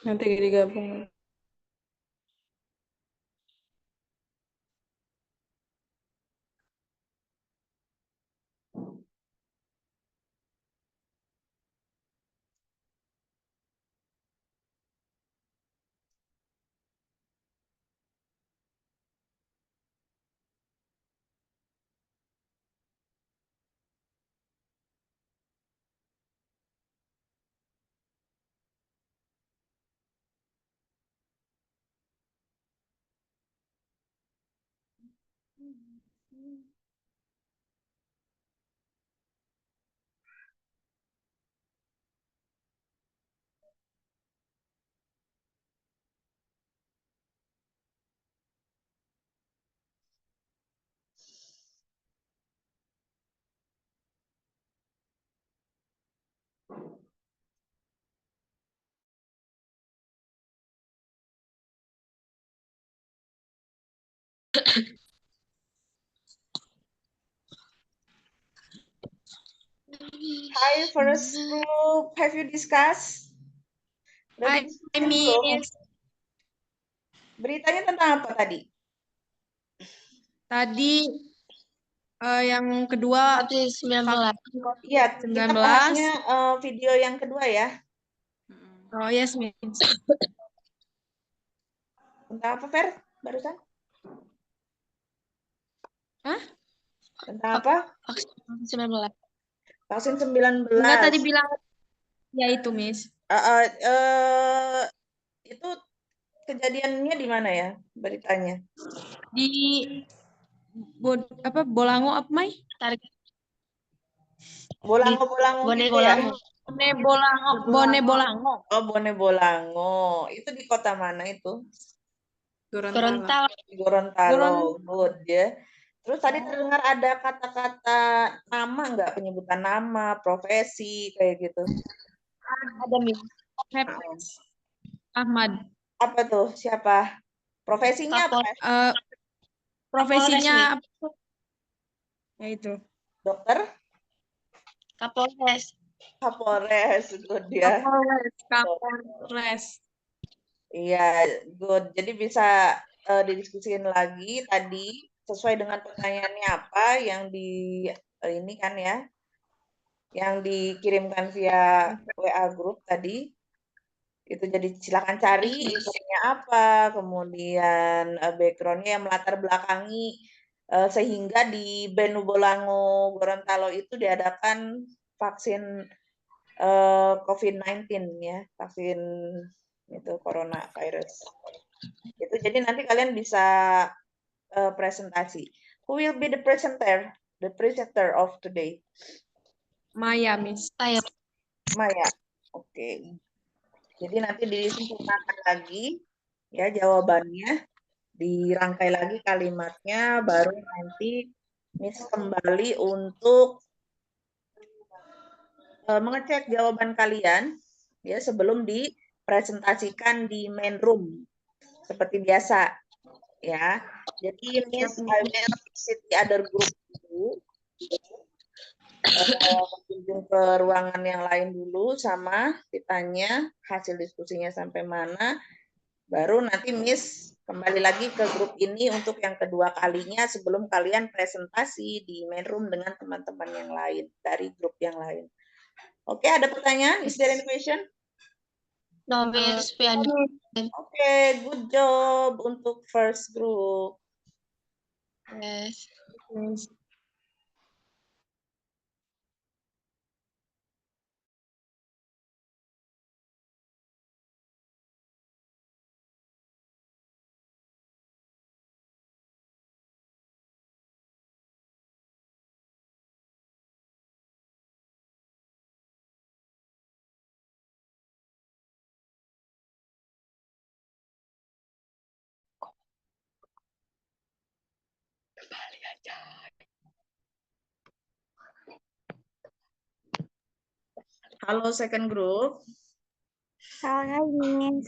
Nanti digabung. Hi, first group. Have you discussed? Udah Hi, didiskusin belum? Miss. Beritanya tentang apa tadi? Tadi yang kedua April 19. Iya, kita 19. bahasnya video yang kedua ya. Oh, yes, Miss. Tentang apa, Fer? Barusan? Hah? Tentang apa? Vaksin 19. Vaksin 19. Enggak, tadi bilang ya itu, Miss. Itu kejadiannya di mana ya beritanya? Di Bolango apa, Mai? Tarik Bolango-bolango Bone gitu ya? Bolango. Bone Bolango. Oh, Bone Bolango. Itu di kota mana itu? Gorontalo. Di Gorontalo. Good ya. Terus tadi terdengar ada kata-kata nama nggak? Penyebutan nama, profesi, kayak gitu. Ada Miss. Ahmad. Apa tuh? Siapa? Profesinya apa? Profesinya apa? Ya itu. Dokter? Kapolres. Kapolres. Good ya. Kapolres. Iya, good. Jadi bisa didiskusiin lagi tadi sesuai dengan pertanyaannya apa yang ini kan ya, yang dikirimkan via WA group tadi. Itu jadi silakan cari infonya apa, kemudian backgroundnya yang melatar belakangi sehingga di Benu Bolango Gorontalo itu diadakan vaksin COVID-19 ya, vaksin itu coronavirus. Itu jadi nanti kalian bisa presentasi. Who will be the presenter of today? Maya, Miss. Saya. Maya. Oke. Jadi nanti disempurnakan lagi ya jawabannya, dirangkai lagi kalimatnya, baru nanti Miss kembali untuk mengecek jawaban kalian ya sebelum dipresentasikan di main room seperti biasa ya. Jadi Miss I will visit the other group dulu. Kunjung ke ruangan yang lain dulu sama ditanya hasil diskusinya sampai mana, baru nanti Miss kembali lagi ke grup ini untuk yang kedua kalinya sebelum kalian presentasi di main room dengan teman-teman yang lain dari grup yang lain. Oke, ada pertanyaan? Is there any question? No, Miss. Oke, good job untuk first group. Yes. Halo second group. Hi, Miss.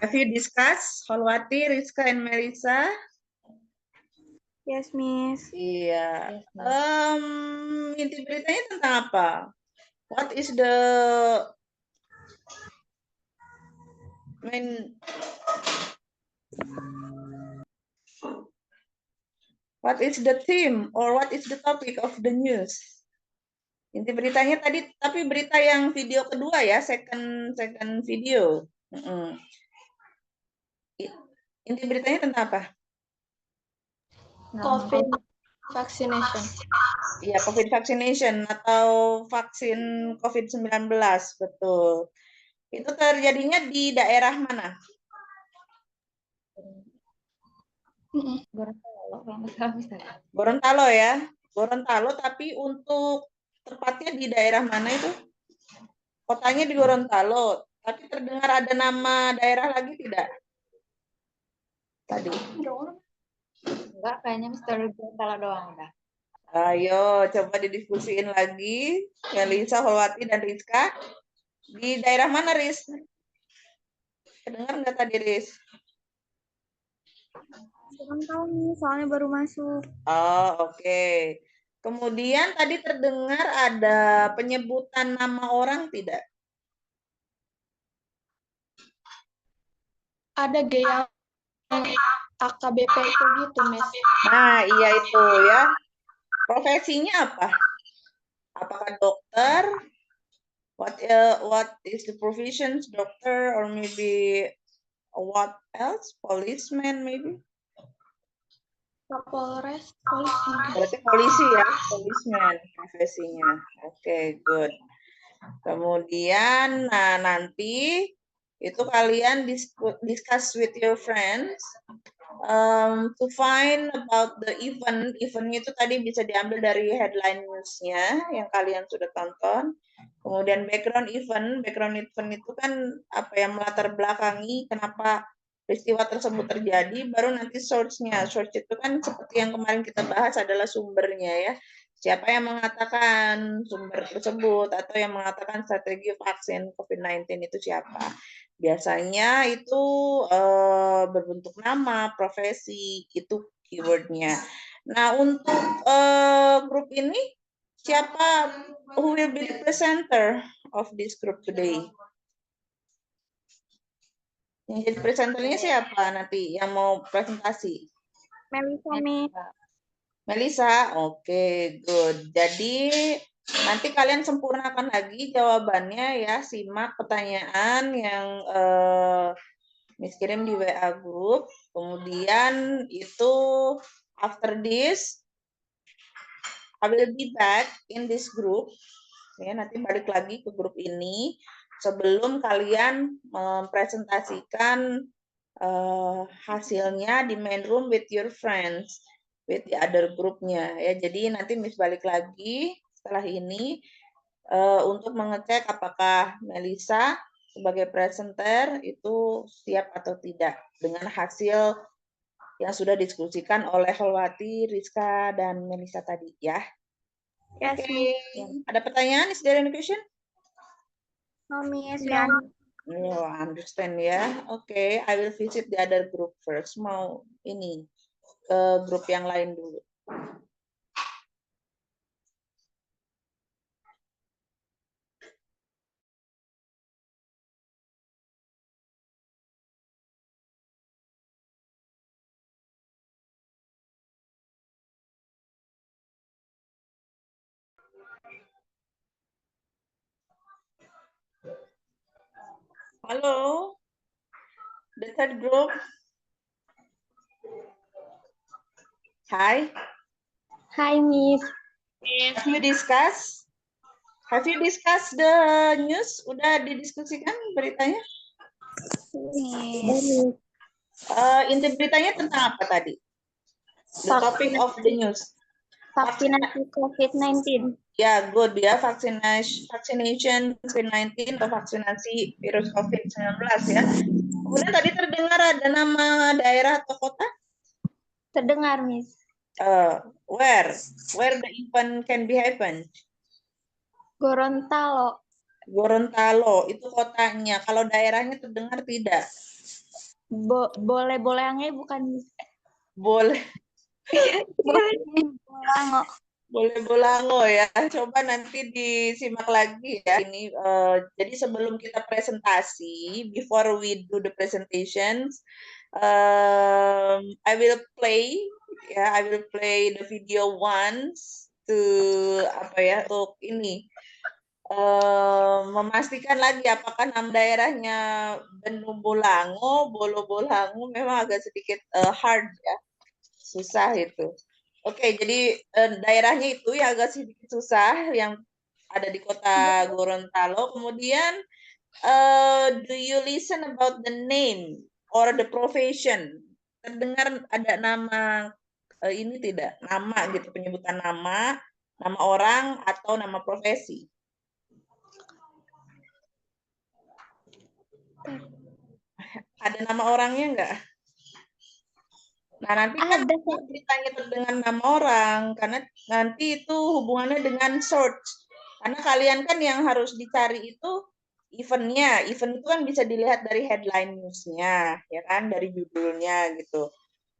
Have you discussed Holwati, Rizka, and Melissa? Yes, Miss. Iya. Inti beritanya tentang apa? What is the main? What is the theme or what is the topic of the news? Inti beritanya tadi, tapi berita yang video kedua ya, second video. Inti beritanya tentang apa? COVID vaccination. Iya, COVID vaccination atau vaksin COVID-19, betul. Itu terjadinya di daerah mana? Gorontalo ya. Gorontalo, tapi untuk tepatnya di daerah mana itu? Kotanya di Gorontalo, tapi terdengar ada nama daerah lagi tidak? Tadi. Enggak, kayaknya Mister Gorontalo doang udah. Ayo, coba didiskusiin lagi. Melisa, Holwati, dan Rizka. Di daerah mana, Riz? Kedengar nggak tadi, Riz? Kurang tahu nih, soalnya baru masuk. Oh, oke. Kemudian tadi terdengar ada penyebutan nama orang tidak? Ada yang AKBP itu gitu, Miss. Nah, iya itu ya. Profesinya apa? Apakah dokter? What is the profession? Doctor or maybe what else? Policeman maybe? Kapolres, polisi. Berarti polisi ya, policeman profesinya. Oke, good. Kemudian, nah nanti itu kalian discuss with your friends to find about the event. Eventnya itu tadi bisa diambil dari headline newsnya yang kalian sudah tonton. Kemudian background event itu kan apa yang melatar belakangi kenapa peristiwa tersebut terjadi, baru nanti source-nya. Source itu kan seperti yang kemarin kita bahas adalah sumbernya ya. Siapa yang mengatakan sumber tersebut atau yang mengatakan strategi vaksin COVID-19 itu siapa. Biasanya itu berbentuk nama, profesi, itu keywordnya. Nah, untuk grup ini, siapa who will be the presenter of this group today? Yang jadi presenternya siapa nanti yang mau presentasi? Melisa, Miss. Melisa, oke, good. Jadi nanti kalian sempurnakan lagi jawabannya ya, simak pertanyaan yang Miss kirim di WA group. Kemudian itu after this, I will be back in this group. Ya, nanti balik lagi ke grup ini sebelum kalian mempresentasikan hasilnya di main room with your friends, with the other groupnya ya. Jadi nanti Miss balik lagi setelah ini untuk mengecek apakah Melisa sebagai presenter itu siap atau tidak dengan hasil yang sudah diskusikan oleh Holwati, Rizka, dan Melisa tadi ya. Yes, Oke. Ada pertanyaan? Is there any question? No, Miss. Oh, understand ya. Oke, I will visit the other group first. Mau ini ke grup yang lain dulu. Halo, the third group. Hi. Hi, Miss. Have you discussed? Have you discussed the news? Udah didiskusikan beritanya? Miss. Inti beritanya tentang apa tadi? The topic of the news. Vaksinasi COVID-19. Ya, good ya, vaccination COVID-19 atau vaksinasi virus COVID-19 ya. Kemudian tadi terdengar ada nama daerah atau kota? Terdengar, Miss. Where the event can be happen? Gorontalo. Gorontalo itu kotanya. Kalau daerahnya terdengar tidak? Boleh-bolehangnya bukan, Miss. Boleh. Bolango. Boleh Bolango ya. Coba nanti disimak lagi ya. Ini jadi sebelum kita presentasi, before we do the presentations, I will play I will play the video once to untuk ini memastikan lagi apakah nama daerahnya Benu Bolango, Bolo Bolango memang agak sedikit hard ya, susah itu. Oke, jadi daerahnya itu yang agak sedikit susah yang ada di kota Gorontalo. Kemudian, do you listen about the name or the profession? Terdengar ada nama ini tidak? Nama gitu, penyebutan nama orang atau nama profesi. Ada nama orangnya enggak? Nah, nanti kan ditanya dengan nama orang, karena nanti itu hubungannya dengan search. Karena kalian kan yang harus dicari itu eventnya. Event itu kan bisa dilihat dari headline news-nya, ya kan, dari judulnya gitu.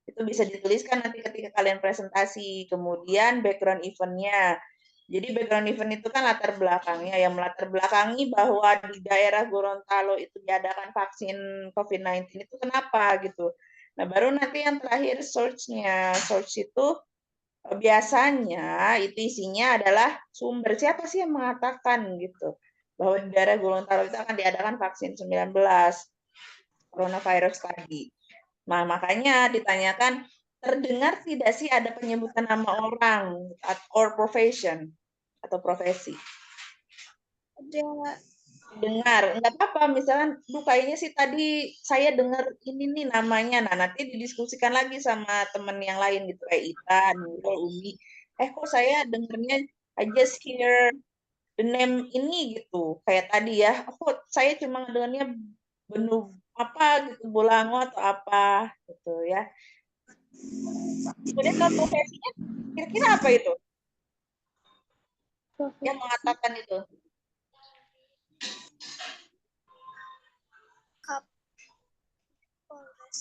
Itu bisa dituliskan nanti ketika kalian presentasi. Kemudian background eventnya. Jadi background event itu kan latar belakangnya, yang melatar belakangi bahwa di daerah Gorontalo itu diadakan vaksin COVID-19 itu kenapa gitu. Nah, baru nanti yang terakhir search-nya. Search itu biasanya itu isinya adalah sumber. Siapa sih yang mengatakan gitu bahwa di daerah Gorontalo itu akan diadakan vaksin 19 coronavirus tadi. Nah, makanya ditanyakan, terdengar tidak sih ada penyebutan nama orang or profession atau profesi? Ada. Dengar, nggak apa-apa, misalkan, kayaknya sih tadi saya dengar ini nih namanya, nah nanti didiskusikan lagi sama temen yang lain gitu, kayak Ita, Nurul, Umi, kok saya dengarnya, I just hear the name ini gitu, kayak tadi ya, saya cuma dengarnya Benu apa gitu, Bolango atau apa gitu ya. Kemudian kalau profesinya, kira-kira apa itu? Yang mengatakan itu?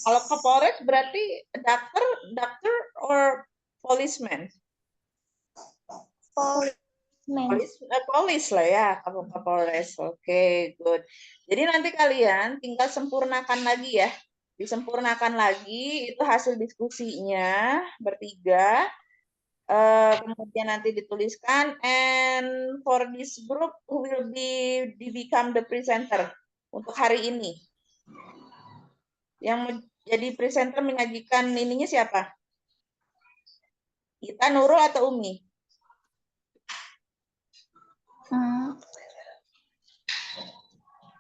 Kalau Kapolres berarti doctor or policeman? Polis lah ya, Kapolres. Oke, good. Jadi nanti kalian tinggal sempurnakan lagi ya. Disempurnakan lagi itu hasil diskusinya bertiga. Kemudian nanti dituliskan, and for this group who will become the presenter untuk hari ini. Yang jadi presenter menyajikan ininya siapa? Kita, Nurul atau Umi?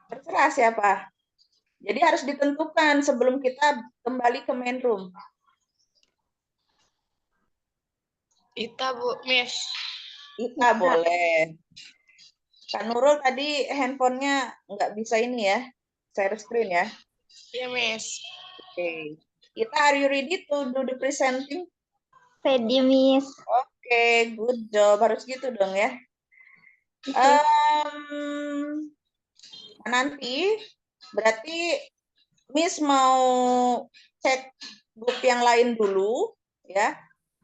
Terserah siapa. Jadi harus ditentukan sebelum kita kembali ke main room. Ita, Bu, Miss. Ita boleh. Kak Nurul tadi handphonenya nggak bisa ini ya, share screen ya. Iya, Miss. Oke. Ita, are you ready to do the presenting? Ready, Miss. Oke, good job. Harus gitu dong ya. Nanti berarti Miss mau cek grup yang lain dulu ya.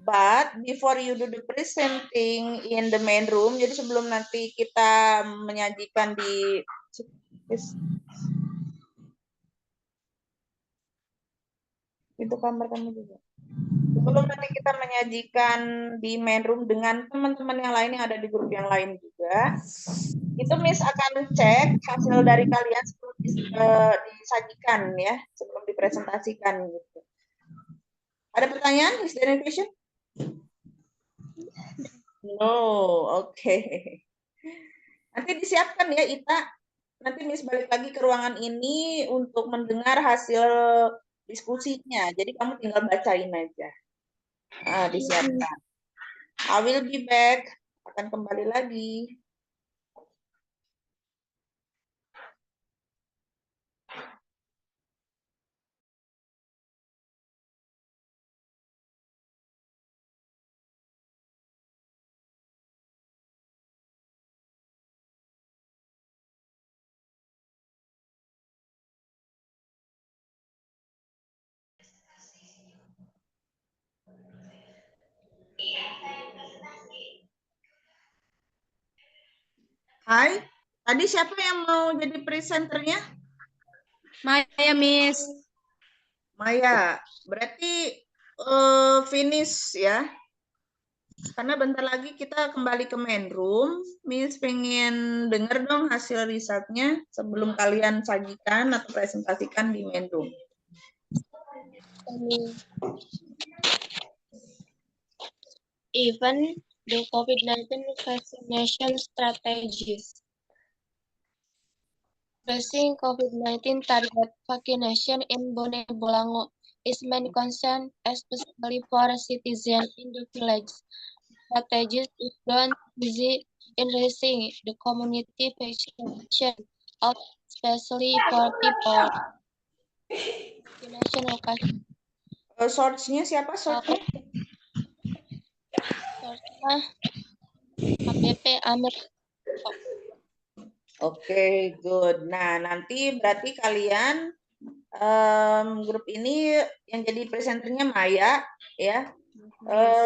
But before you do the presenting in the main room, jadi sebelum nanti kita menyajikan di itu kamar kamu juga. Sebelum nanti kita menyajikan di main room dengan teman-teman yang lain yang ada di grup yang lain juga, itu Miss akan cek hasil dari kalian sebelum disajikan ya, sebelum dipresentasikan gitu. Ada pertanyaan? Is there any question? No, oke. Nanti disiapkan ya Ita. Nanti Miss balik lagi ke ruangan ini untuk mendengar hasil diskusinya. Jadi kamu tinggal bacain aja. Disiapkan. I will be back. Akan kembali lagi. Hai, tadi siapa yang mau jadi presenternya? Maya, Miss. Maya, berarti finish ya. Karena bentar lagi kita kembali ke main room. Miss pengen denger dong hasil risetnya sebelum kalian sajikan atau presentasikan di main room. Even the COVID-19 vaccination strategies. Addressing COVID-19 target vaccination in Bone Bolango is main concern, especially for citizens in the village. Strategies is done easy in raising the community vaccination out, especially for people. Vaccination location. Source-nya siapa source-nya? Source-nya KBP Amer. Oke, good. Nah, nanti berarti kalian grup ini yang jadi presenternya Maya, ya.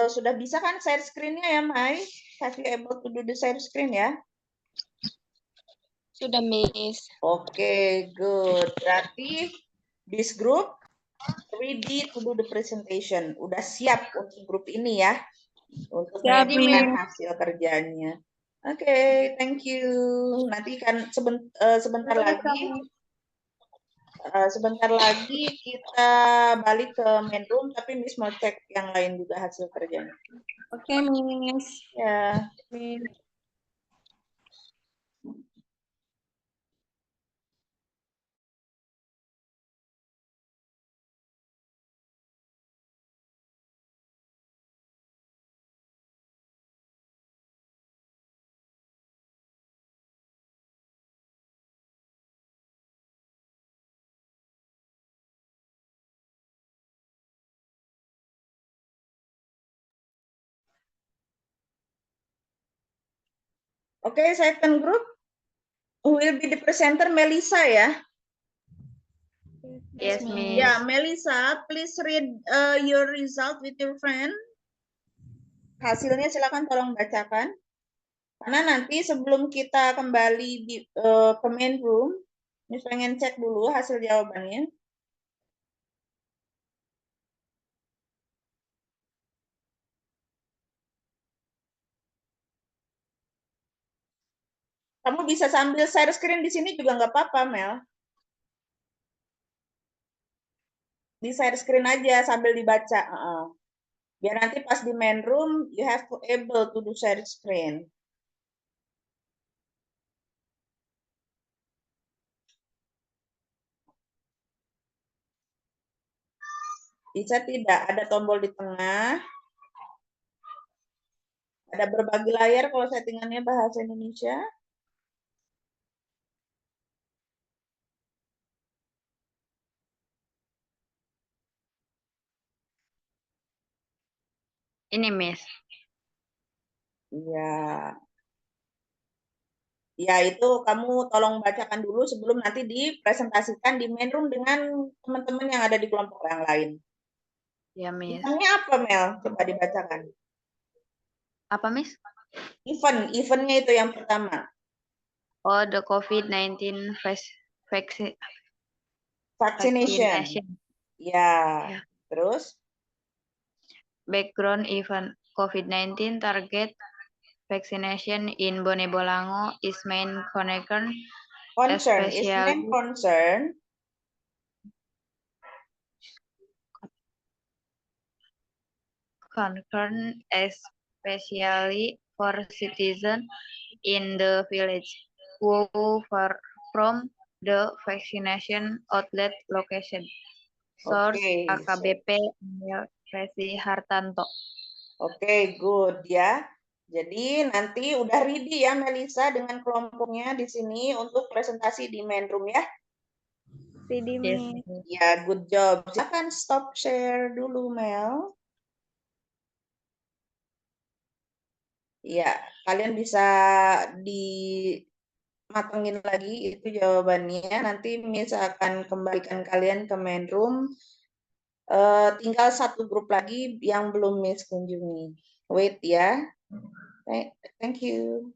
Sudah bisa kan share screen-nya ya, Mai? Have you able to do the share screen ya? Sudah, Miss. Oke, good. Berarti this group ready to do the presentation. Udah siap untuk grup ini ya, untuk Siap, menyampaikan Miss. hasil kerjanya. Oke, thank you. Nanti kan sebentar lagi kita balik ke main room, tapi Miss mau cek yang lain juga hasil kerjanya. Oke, Miss. Ya. Oke, second group who will be the presenter Melissa ya. Yes, Miss. Ya, Melissa, please read your result with your friend. Hasilnya silakan tolong bacakan. Karena nanti sebelum kita kembali ke main room, Miss pengen cek dulu hasil jawabannya. Kamu bisa sambil share screen di sini juga nggak apa-apa, Mel. Di share screen aja sambil dibaca. Biar nanti pas di main room, you have to able to do share screen. Bisa tidak? Ada tombol di tengah. Ada berbagi layar kalau settingannya bahasa Indonesia. Ini, Miss. Iya. Ya, itu kamu tolong bacakan dulu sebelum nanti dipresentasikan di main room dengan teman-teman yang ada di kelompok yang lain. Ya, Miss. Eventnya apa, Mel? Coba dibacakan. Apa, Miss? Eventnya itu yang pertama. Oh, the COVID-19 Vaccination. Ya. Ya. Terus? Background event COVID-19 target vaccination in Bone Bolango is main concern, Concern. Is main concern. Especially for citizens in the village who far from the vaccination outlet location. Source Oke. AKBP Resi Hartanto. Oke, good ya. Jadi nanti udah ready ya Melissa dengan kelompoknya di sini untuk presentasi di main room ya. Ready, Yes. Miss. Ya, good job. Silakan stop share dulu, Mel. Ya, kalian bisa dimatengin lagi itu jawabannya. Nanti Miss akan kembalikan kalian ke main room. Tinggal satu grup lagi yang belum Miss kunjungi. Wait ya. Thank you.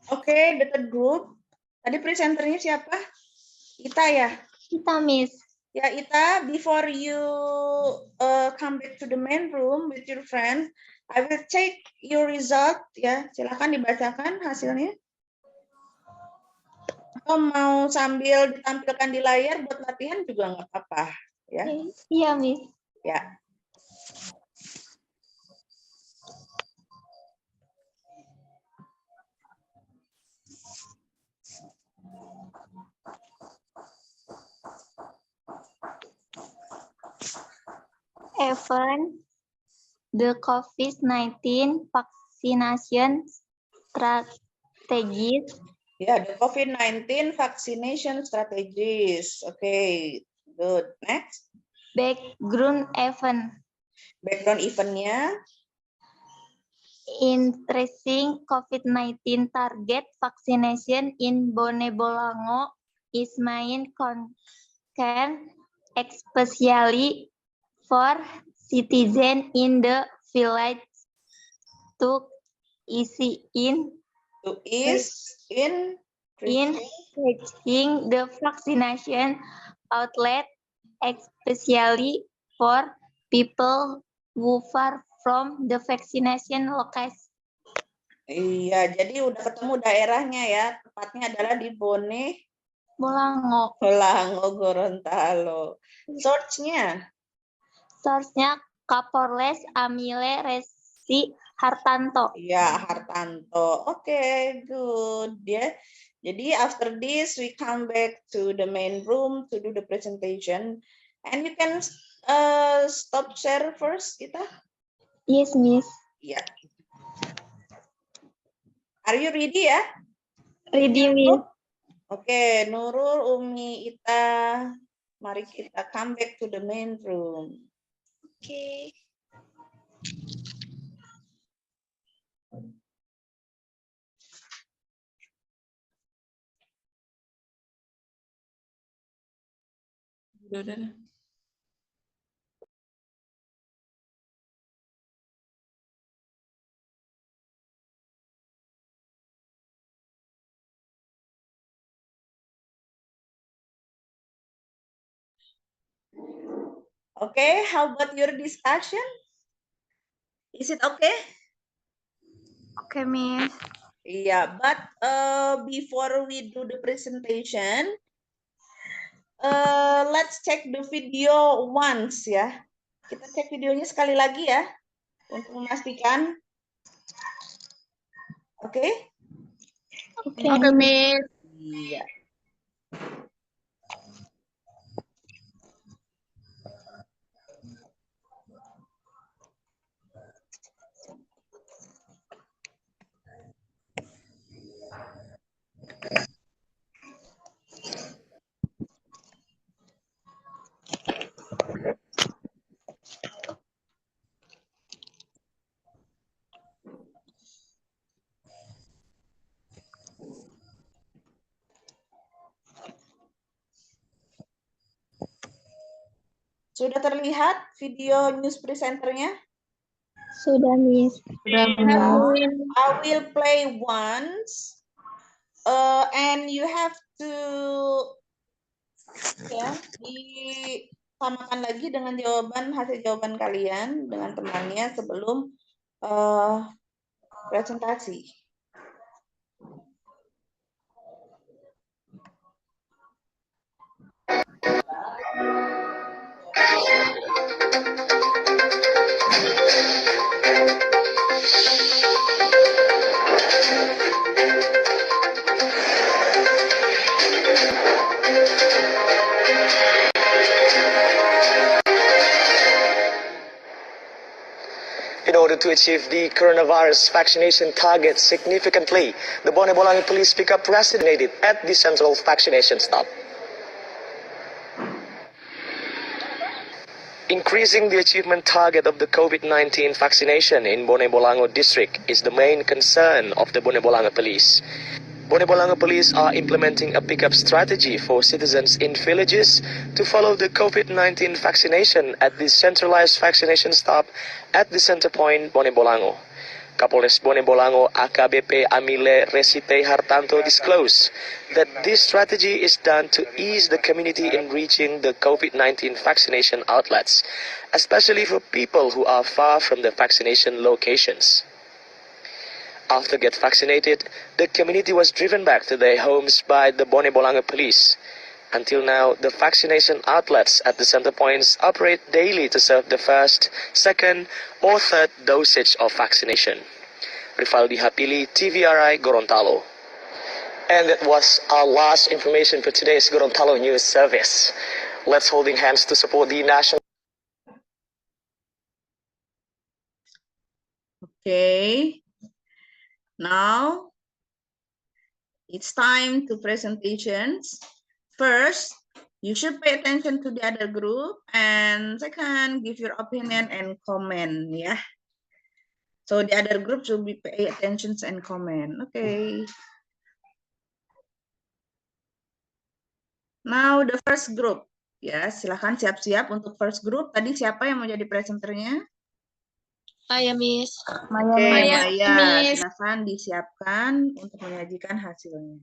Oke, the third group. Tadi presenternya siapa? Ita ya? Kita, Miss. Ya, Ita, before you come back to the main room with your friend, I will check your result. Ya, silakan dibacakan hasilnya. Atau mau sambil ditampilkan di layar buat latihan juga nggak apa-apa. Ya, Iya, Miss. ya. Even the COVID-19 vaccination strategies Ya, the COVID-19 vaccination strategies. Oke, good. Next. background event Background eventnya. interesting COVID-19 target vaccination in Bone Bolango is main concern, especially for citizens in the village to easy in reaching the vaccination outlet, especially for people who far from the vaccination location. Iya, jadi udah ketemu daerahnya ya. Tepatnya adalah di Bone Bolango. Bolango, Gorontalo. Source-nya? Source-nya Kapolres Amile Resi Hartanto. Ya, Hartanto. Oke, good. Ya. Jadi after this we come back to the main room to do the presentation. And you can stop share first, kita? Yes, Miss. Ya. Are you ready ya? Ready, Miss. Oke, Nurul, Umi, Ita, mari kita come back to the main room. Oke. Udah. Okay, how about your discussion? Is it okay? Okay, Miss. Yeah, but before we do the presentation, let's check the video once ya. Kita cek videonya sekali lagi ya, untuk memastikan. Oke? Oke, Miss. Iya. Sudah terlihat video news presenternya? Sudah, Miss. I will play once, and you have to ya disamakan lagi dengan hasil jawaban kalian dengan temannya sebelum presentasi. In order to achieve the coronavirus vaccination target significantly, the Bone Bolango Police Pickup resonated at the central vaccination stop. Increasing the achievement target of the COVID-19 vaccination in Bone Bolango district is the main concern of the Bone Bolango Police. Bone Bolango Police are implementing a pickup strategy for citizens in villages to follow the COVID-19 vaccination at the centralized vaccination stop at the center point Bone Bolango. Kapolres Bone Bolango AKBP Amile Resite Hartanto disclosed that this strategy is done to ease the community in reaching the COVID-19 vaccination outlets, especially for people who are far from the vaccination locations. After get vaccinated, the community was driven back to their homes by the Bone Bolango police. Until now, the vaccination outlets at the center points operate daily to serve the first, second, or third dosage of vaccination. Rivaldi Hapili, TVRI Gorontalo. And that was our last information for today's Gorontalo News Service. Let's holding hands to support the national. Okay. Now, it's time to presentations. First, you should pay attention to the other group, and second, give your opinion and comment, yeah. So the other group should be pay attention and comment, okay. Now the first group, ya silahkan siap-siap untuk first group. Tadi siapa yang mau jadi presenternya? Maya, Miss. Oke, Maya, Maya, Miss. silahkan disiapkan untuk menyajikan hasilnya.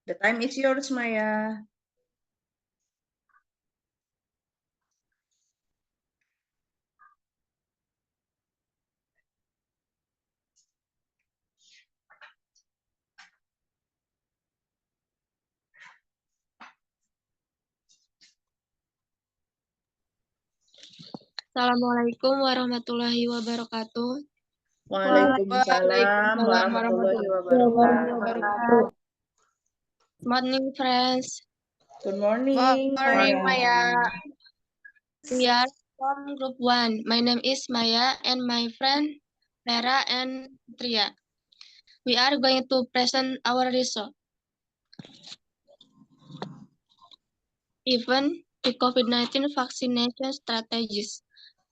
The time is yours, Maya. Assalamualaikum warahmatullahi wabarakatuh. Waalaikumsalam warahmatullahi wabarakatuh. Morning, friends. Good morning, Maya. We are from Group 1. My name is Maya and my friend Vera and Tria. We are going to present our result. Even the COVID-19 vaccination strategies.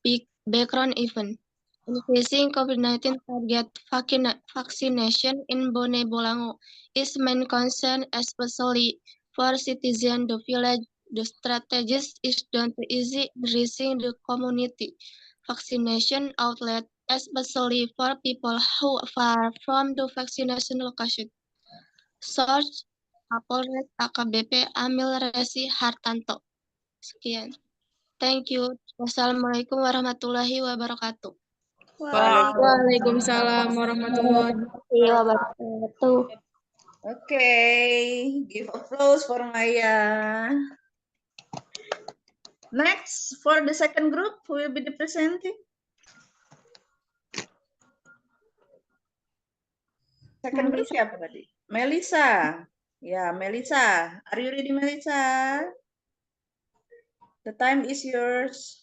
Big background event. Increasing COVID-19 target vaccination in Bone Bolango is main concern, especially for citizens the village. The strategy is done to easy reaching the community vaccination outlet, especially for people who are far from the vaccination location. Source: Kapolres AKBP Amil Resi Hartanto. Sekian. Thank you. Wassalamualaikum warahmatullahi wabarakatuh. Waalaikumsalam warahmatullahi wabarakatuh. Okay, give applause for Maya. Next, for the second group, who will be the presenting? Second group siapa tadi? Melissa. Ya, Melissa. Are you ready, Melissa? The time is yours.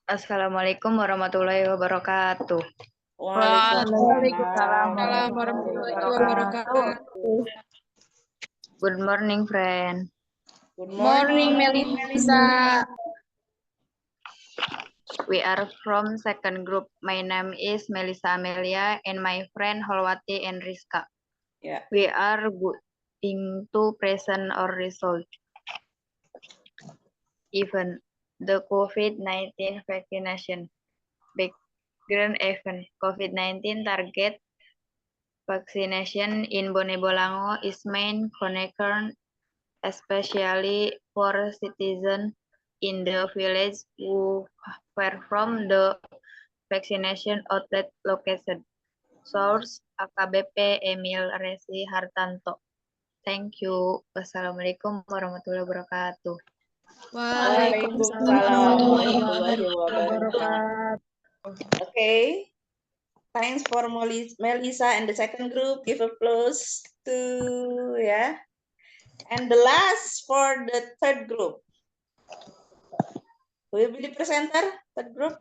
Assalamualaikum warahmatullahi wabarakatuh. Waalaikumsalam warahmatullahi wabarakatuh. Good morning, friend. Good morning, Melissa. We are from second group. My name is Melissa Amelia and my friend Holwati and Rizka. Yeah. We are going to present our result. Even the COVID-19 vaccination. Background event. COVID-19 target vaccination in Bone Bolango is main concern, especially for citizens in the village who were from the vaccination outlet location. Source: AKBP Emil Resi Hartanto. Thank you. Wassalamualaikum warahmatullahi wabarakatuh. Waalaikumsalam warahmatullahi wabarakatuh. Okay. Thanks for Melissa and the second group. Give applause to, yeah. And the last for the third group. Who will be the presenter? Third group?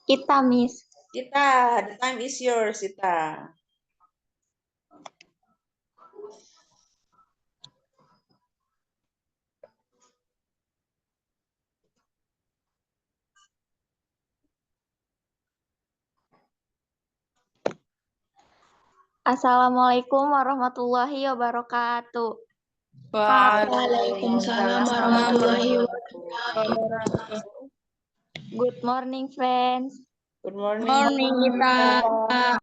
Kita, Miss. Ita, the time is yours, Ita. Assalamualaikum warahmatullahi wabarakatuh. Waalaikumsalam warahmatullahi wabarakatuh. Good morning, friends. Good morning. Morning, Ita.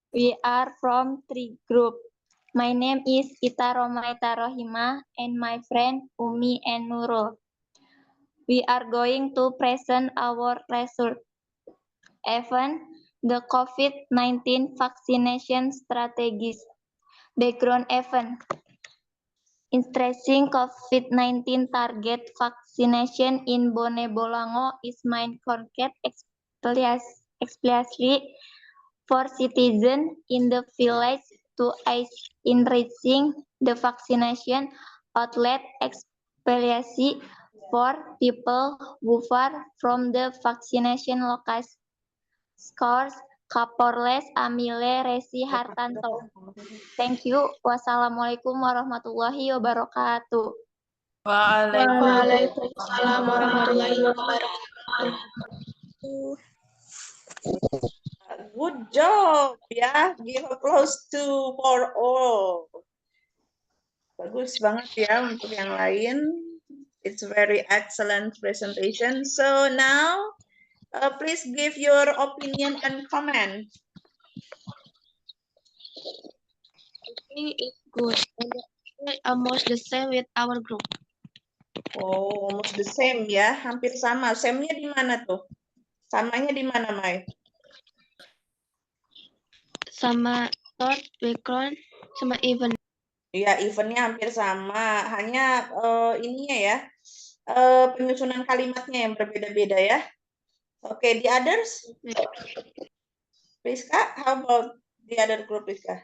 We are from 3 group. My name is Ita Romaita Rohima and my friend Umi and Nurul. We are going to present our result. Event, the COVID-19 vaccination strategies. Background event. Stressing COVID-19 target vaccination in Bone Bolango is main concrete especially for citizens in the village to aid in reaching the vaccination outlet, especially for people who far from the vaccination location. Scores Kapolres Amile Resi Hartanto. Thank you. Wassalamualaikum warahmatullahi wabarakatuh. Waalaikumsalam warahmatullahi wabarakatuh. Good job, ya. Give applause for all. Bagus banget ya untuk yang lain. It's very excellent presentation. So now, please give your opinion and comment. I think it's good. And almost the same with our group. Oh, almost the same ya, hampir sama. Same-nya di mana tuh? Samanya di mana, Mai? Sama short, background, sama event. Ya, eventnya hampir sama. Hanya ininya ya, penyusunan kalimatnya yang berbeda-beda ya. Oke, the others? Rizka, how about the other group, Rizka?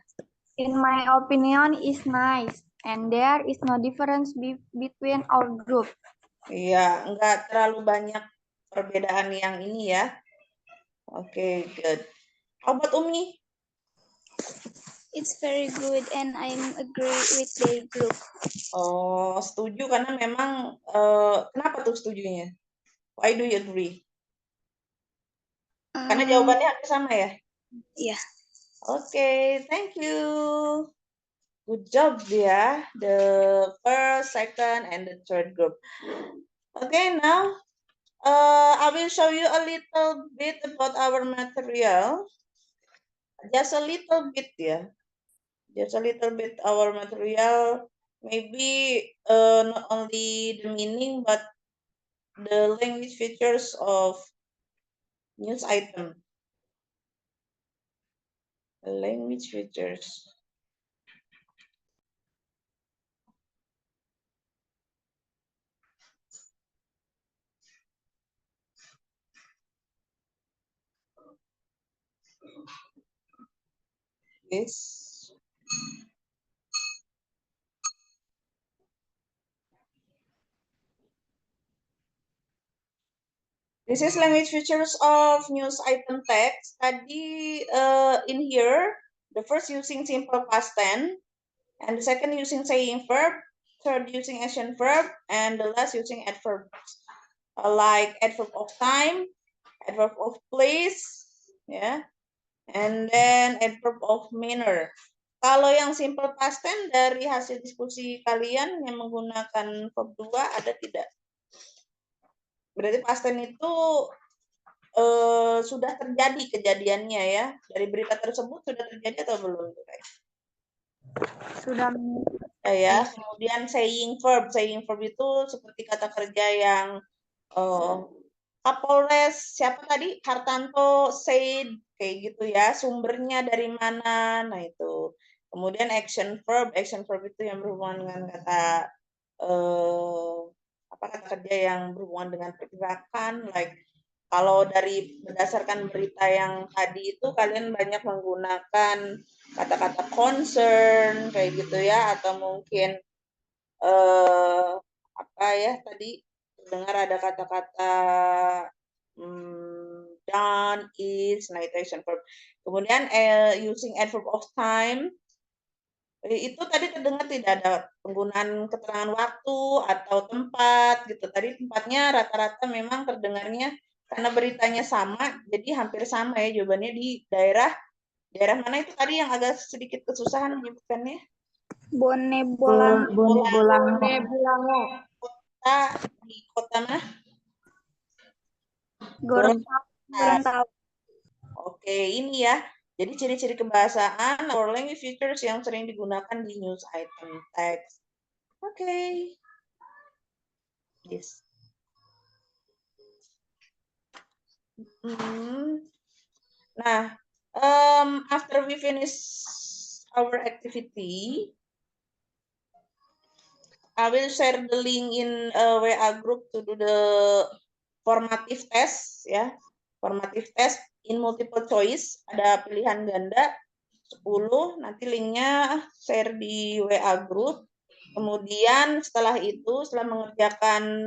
In my opinion, is nice, and there is no difference between our group. Iya, enggak terlalu banyak perbedaan yang ini ya. Oke, good. How about Umi? It's very good, and I agree with their group. Oh, setuju karena memang kenapa tuh setujunya? Why do you agree? Karena jawabannya hampir sama ya? Iya. Oke, thank you. Good job ya, the first, second, and the third group. Okay, now I will show you a little bit about our material. Just a little bit ya. Just a little bit our material. Maybe not only the meaning, but the language features of news item. The language features. Yes. This is language features of news item text. Tadi in here, the first using simple past tense, and the second using saying verb, third using action verb, and the last using adverb. Like adverb of time, adverb of place, ya, and then adverb of manner. Kalau yang simple past tense dari hasil diskusi kalian yang menggunakan verb 2 ada tidak? Berarti past tense itu sudah terjadi kejadiannya ya. Dari berita tersebut sudah terjadi atau belum? Sudah. Ya, kemudian saying verb itu seperti kata kerja yang Kapolres siapa tadi, Hartanto said, kayak gitu ya, sumbernya dari mana, nah itu. Kemudian action verb itu yang berhubungan dengan kata kata kerja yang berhubungan dengan pergerakan, like kalau dari berdasarkan berita yang tadi itu kalian banyak menggunakan kata-kata concern kayak gitu ya, atau mungkin apa ya tadi dengar ada kata-kata done, is, nah itu action verb. Kemudian using adverb of time itu tadi terdengar tidak ada penggunaan keterangan waktu atau tempat gitu. Tadi tempatnya rata-rata memang terdengarnya karena beritanya sama, jadi hampir sama ya jawabannya di daerah mana itu tadi yang agak sedikit kesusahan menyebutkannya? Bone Bolango. Bolango. Kota di kota mana? Gorontalo. Oke, ini ya. Jadi ciri-ciri kebahasaan or language features yang sering digunakan di news item text. Oke. Yes. Nah, after we finish our activity, I will share the link in WA group to do the formative test ya. Formative test in multiple choice, ada pilihan ganda 10, nanti linknya share di WA group. Kemudian setelah itu, setelah mengerjakan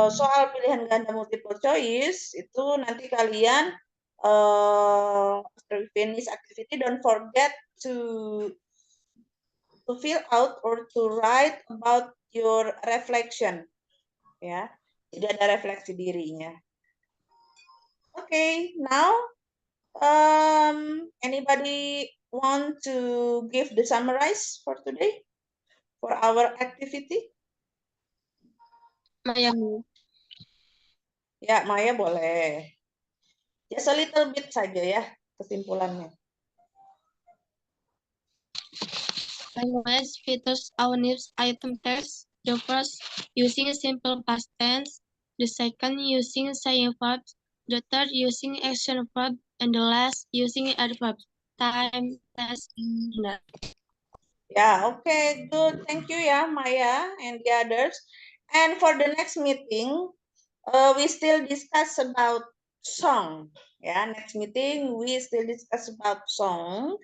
soal pilihan ganda multiple choice, itu nanti kalian after finish activity, don't forget to fill out or to write about your reflection. Ya, jadi ada refleksi dirinya. Okay, now anybody want to give the summarize for today for our activity? Maya. Ya, Maya boleh. Just a little bit saja ya kesimpulannya. Language features our news item text. The first, using simple past tense. The second, using saying verbs. The third, using action verb. And the last, using adverbs. Time, test, and that. Yeah, okay, good. Thank you ya, Maya and the others. And for the next meeting, we still discuss about song. Yeah, next meeting we still discuss about song.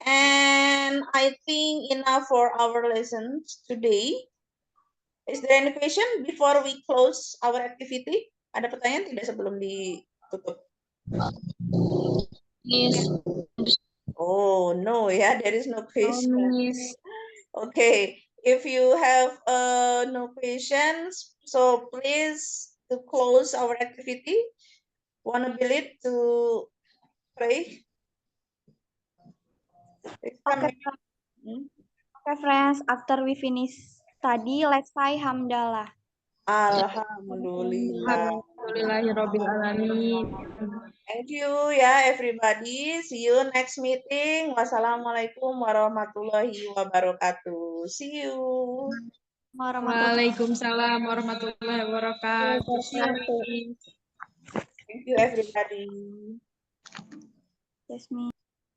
And I think enough for our lessons today. Is there any question before we close our activity? Ada pertanyaan tidak sebelum ditutup? Yes. Oh, no, yeah, there is no question. Okay, if you have no questions, so please to close our activity. Wanna believe to pray? Okay, friends, after we finish study, let's say hamdalah. Alhamdulillah. Alhamdulillahirobbilalamin. Thank you ya everybody. See you next meeting. Wassalamualaikum warahmatullahi wabarakatuh. See you. Waalaikumsalam warahmatullahi wabarakatuh. Thank you everybody. Yes, me.